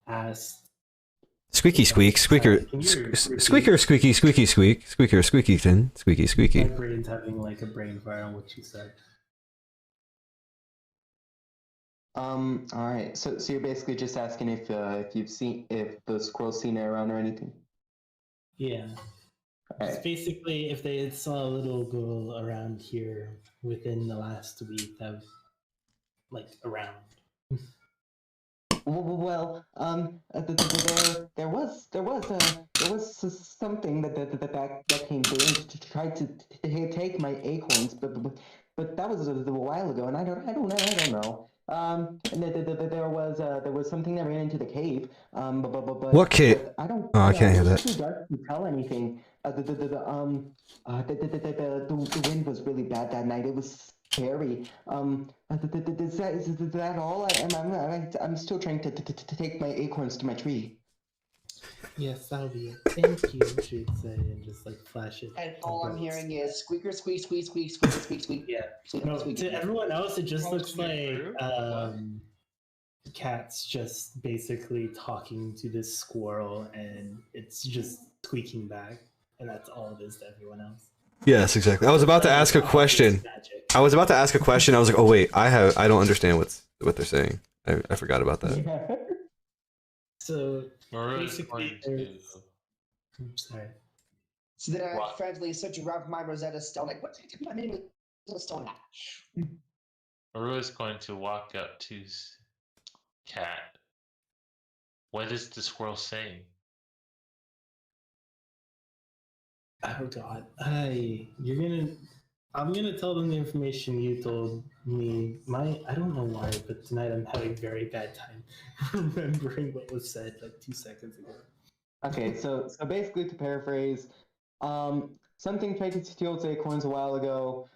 Asked. Squeaky squeak, squeaker, Sorry, can you squeaker, squeaky, squeaky squeak, squeaker, squeaky tin, squeaky, My squeaky. brain's having like a brain fire on what you said. All right. So you're basically just asking if you've seen if the squirrel's seen it around or anything. Yeah. All It's right. basically if they had saw a little girl around here within the last week, that was like around. Well, there was something that came through and tried to take my acorns, but that was a while ago, and I don't know. And there was something that ran into the cave. What kid? But I don't. Oh, I can't hear It's that. too dark to tell anything. The wind was really bad that night. It was scary. Is that all? I'm still trying to take my acorns to my tree. Yes, that'll be it. Thank you, she'd say, and just like flash it. And all I'm birds. hearing is squeaker, squeak, squeak, squeak, squeak, squeak, squeak. Yeah. Squeak, No, squeak. to everyone else, it just Oh, looks to me, like What? Cat's just basically talking to this squirrel, and it's just squeaking back, and that's all it is to everyone else. Yes, exactly. I was about to ask a question. Magic. I was like, oh wait, I don't understand what they're saying. I forgot about that. So Maru is basically, going to there's- I'm sorry. So then I What? frantically search around for my Rosetta Stone. Like, what's my name? Stone at? Maru is going to walk up to Cat. What is the squirrel saying? Oh God, I'm gonna tell them the information you told me. I don't know why, but tonight I'm having a very bad time remembering what was said like 2 seconds ago. Okay, so basically to paraphrase, something tried to steal its acorns a while ago.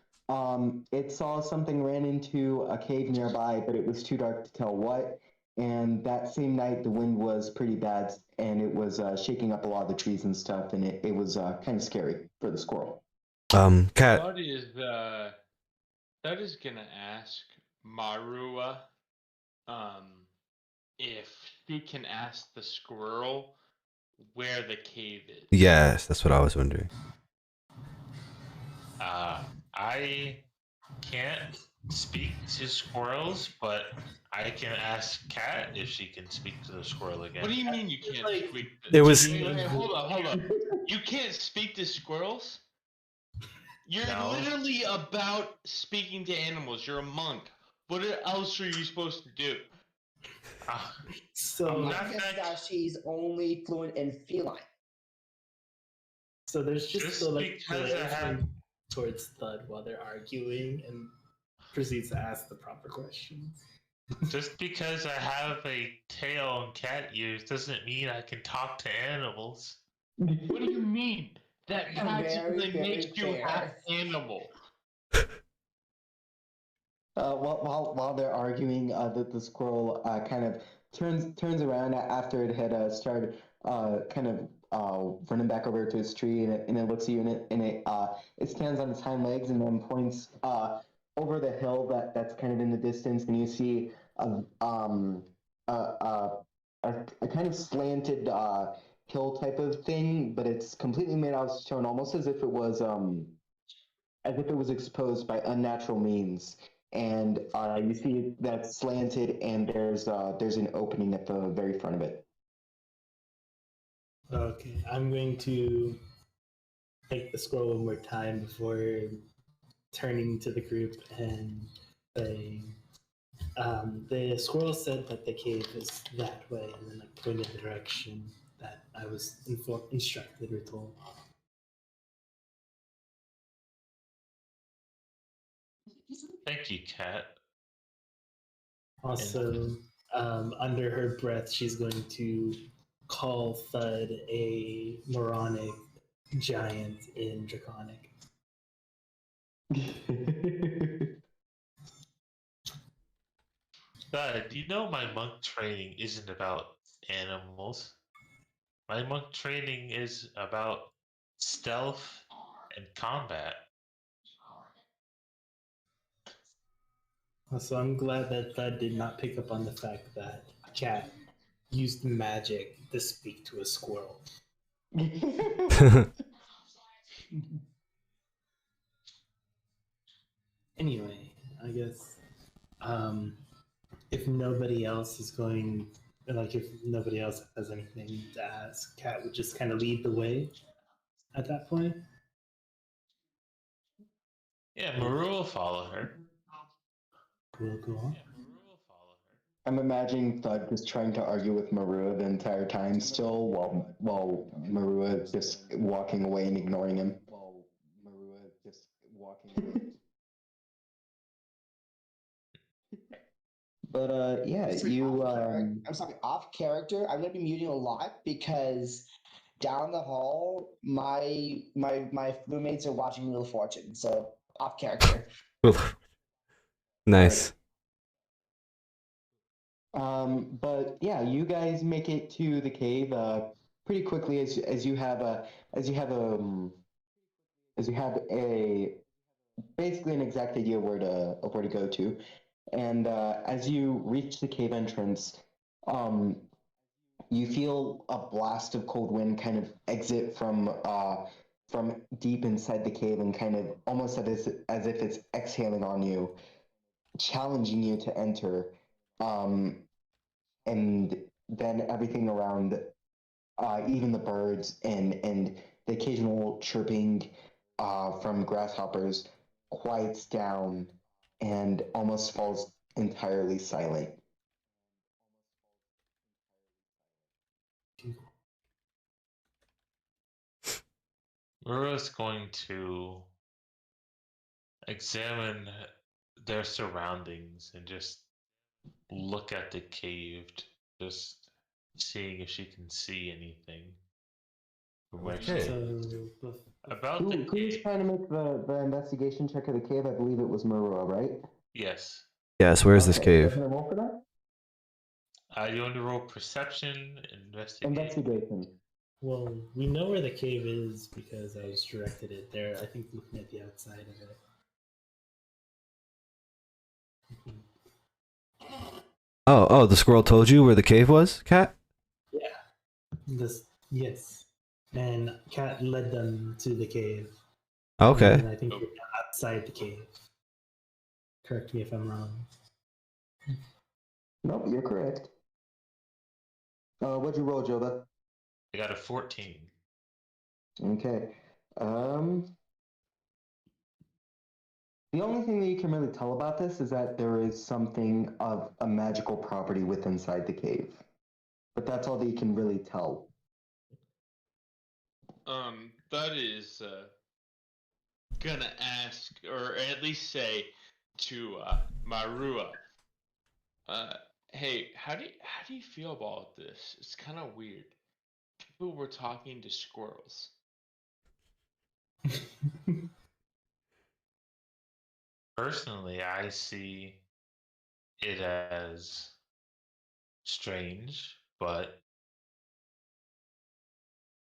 It saw something ran into a cave nearby, but it was too dark to tell what. And that same night, the wind was pretty bad, and it was shaking up a lot of the trees and stuff, and it was kind of scary for the squirrel. Cat. That is gonna ask Marua, if she can ask the squirrel where the cave is. Yes, that's what I was wondering. I can't speak to squirrels, but I can ask Cat if she can speak to the squirrel again. What do you mean you can't Like, speak? It was- Wait, hold up. You can't speak to squirrels? You're No. literally about speaking to animals. You're a monk. What else are you supposed to do? So, I'm I not guess that- that she's only fluent in feline. so there's just Just the like because I have- towards Thud while they're arguing, and proceeds to ask the proper questions. Just because I have a tail and cat ears doesn't mean I can talk to animals. What do you mean? That magically Very makes you fair. half animal. While they're arguing, the squirrel kind of turns around after it had started kind of running back over to its tree, and it looks at you, and it stands on its hind legs and then points over the hill that's kind of in the distance, and you see a kind of slanted hill type of thing, but it's completely made out of stone, almost as if it was exposed by unnatural means. And you see that's slanted, and there's an opening at the very front of it. Okay, I'm going to take the scroll one more time before turning to the group and say, the squirrel said that the cave is that way, and then like pointed the direction that I was instructed or told. Thank you, Cat. Also, under her breath, she's going to call Thud a moronic giant in Draconic. But you know my monk training isn't about animals. My monk training is about stealth and combat. Also, I'm glad that Thud did not pick up on the fact that Cat used magic to speak to a squirrel. Anyway, I guess if nobody else is going, like if nobody else has anything to ask, Cat would just kind of lead the way at that point. Yeah, Maru will follow her. We'll go on. I'm imagining Thud just trying to argue with Marua the entire time still, while Marua just walking away and ignoring him. But yeah, you I'm sorry, off character. I'm gonna be muting a lot because down the hall, my roommates are watching Wheel of Fortune. So off character. Nice. But yeah, you guys make it to the cave pretty quickly as you have a basically an exact idea of where to go to, and as you reach the cave entrance, you feel a blast of cold wind kind of exit from deep inside the cave, and kind of almost as if it's exhaling on you, challenging you to enter. And then everything around, even the birds and the occasional chirping from grasshoppers, quiets down and almost falls entirely silent. Maru's going to examine their surroundings and just look at the cave, just seeing if she can see anything from where she Okay. is. About Who the was cave. trying to make the investigation check of the cave? I believe it was Marua, right? Yes. Yes, where's this Okay, cave? can I roll for that? You want to roll perception, investigation? Investigation. Well, we know where the cave is because I was directed it there. I think looking at the outside of it. Oh, the squirrel told you where the cave was, Cat? Yes. And Cat led them to the cave. Okay. And I think you're outside the cave. Correct me if I'm wrong. Nope, you're correct. What'd you roll, Joba? I got a 14. Okay. The only thing that you can really tell about this is that there is something of a magical property within inside the cave. But that's all that you can really tell. That is gonna ask, or at least say to Marua, hey, how do you feel about this? It's kind of weird. People were talking to squirrels. Personally, I see it as strange, but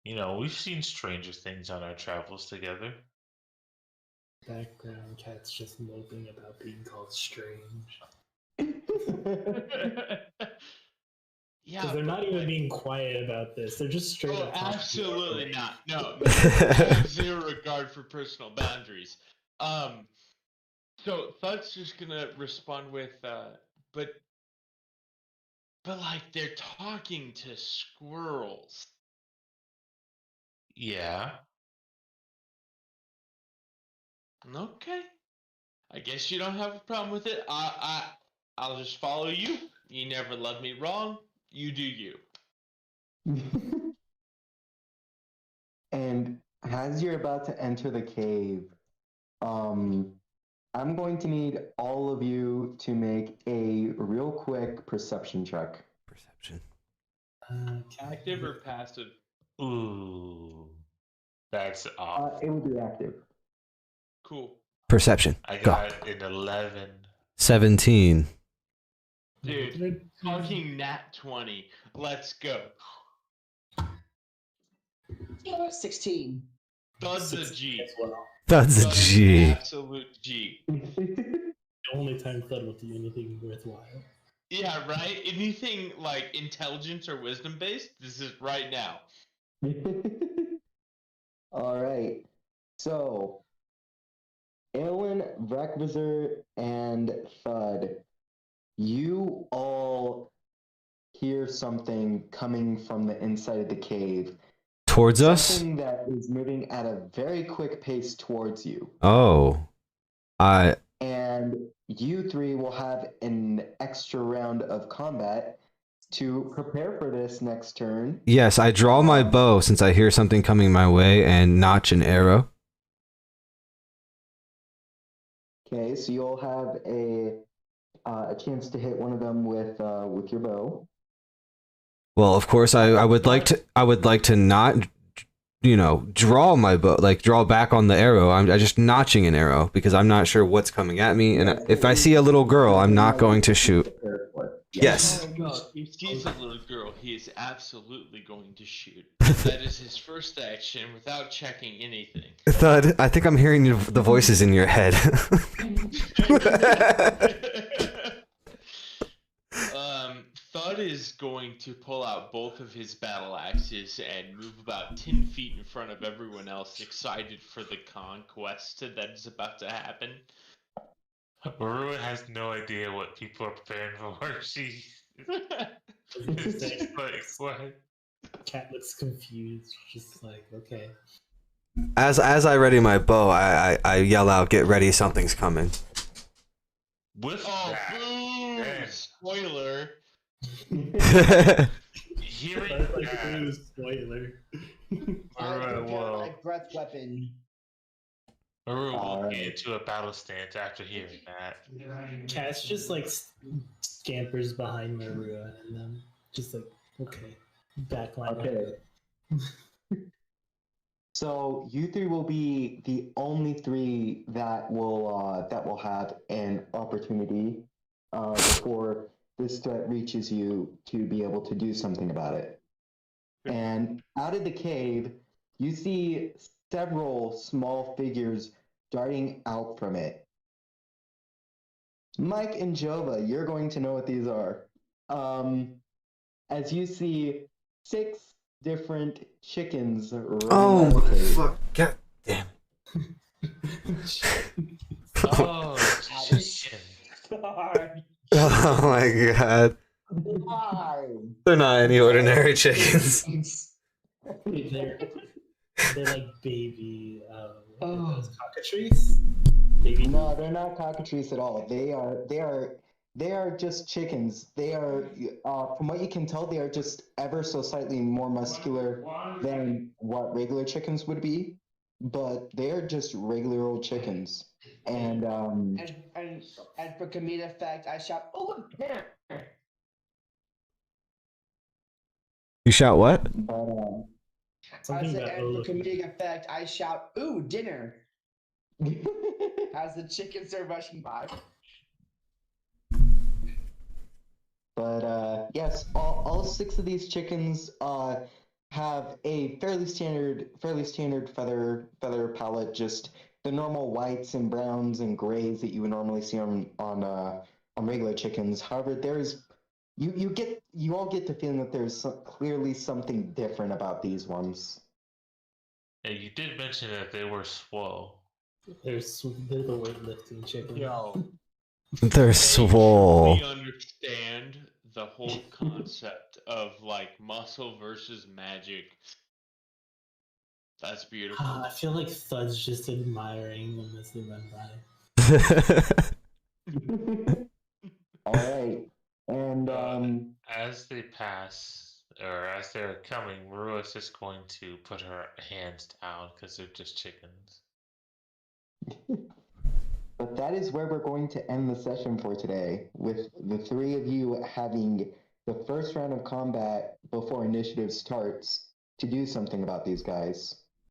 we've seen stranger things on our travels together. Background Cat's just moping about being called strange. Yeah, Because they're not but, even like, being quiet about this. They're just straight oh, up talking absolutely normally. not. No, I have zero regard for personal boundaries. So Thud's just gonna respond with, but like they're talking to squirrels. Yeah. Okay. I guess you don't have a problem with it. I'll just follow you. You never led me wrong. You do you. And as you're about to enter the cave, I'm going to need all of you to make a real quick perception check. Perception. Active or passive? Ooh. That's off. It would be active. Cool. Perception. I Go. got an 11. 17. Dude, talking nat 20. Let's go. 16. Thud's a G. As well. That's a Thud is an G. absolute G. The only time Thud will do anything worthwhile. Yeah, right? Anything like intelligence or wisdom based, this is right now. All right. So, Aelin, Vrekvisor, and Thud, you all hear something coming from the inside of the cave. Towards us? Something that is moving at a very quick pace towards you. Oh. And you three will have an extra round of combat to prepare for this next turn. Yes, I draw my bow since I hear something coming my way and notch an arrow. Okay, so you'll have a chance to hit one of them with your bow. Well, of course, I would like to not, draw my bow, like draw back on the arrow. I'm just notching an arrow because I'm not sure what's coming at me. And if I see a little girl, I'm not going to shoot. Yes. Oh, no, if he sees a little girl, he is absolutely going to shoot. That is his first action without checking anything. Thud, I think I'm hearing the voices in your head. Thud is going to pull out both of his battle axes and move about 10 feet in front of everyone else, excited for the conquest that is about to happen. Marua has no idea what people are preparing for. She's like, what? Cat looks confused, just like, okay. As I ready my bow, I yell out, "Get ready! Something's coming!" With Oh, that, boom! man, Spoiler. hearing that, Spoiler. Marua My will, breath weapon. get into a battle stance after hearing that. Cat's just like scampers behind Marua and them. Just like, okay. Backline. Okay. So you three will be the only three that will have an opportunity before this threat reaches you to be able to do something about it. And out of the cave, you see several small figures darting out from it. Mike and Jova, you're going to know what these are. As you see 6 different chickens running out of the cave. fuck! God damn Oh, chicken. Sorry. Oh my god. Why? They're not any ordinary chickens. They're like baby what are Oh. those, cockatrice? Baby No, they're not cockatrice at all. They are just chickens. They are, from what you can tell, they are just ever so slightly more muscular than what regular chickens would be, but they are just regular old chickens. And And for comedic effect, I shout, "Oh, dinner!" You shout what? but Something about And for Olo. comedic effect, I shout, "Ooh, dinner!" as the chickens are rushing by. But yes, all 6 of these chickens have a fairly standard feather palette, just the normal whites and browns and grays that you would normally see on regular chickens. However, there's you all get the feeling that there's clearly something different about these ones. Yeah, you did mention that they were swole. They're the weightlifting chicken. Yo, They're they swole. truly understand the whole concept of like muscle versus magic. That's beautiful. I feel like Thud's just admiring them as they run by. All right, and As they pass, or as they're coming, Marua's just going to put her hands down because they're just chickens. But that is where we're going to end the session for today, with the 3 of you having the first round of combat before initiative starts to do something about these guys.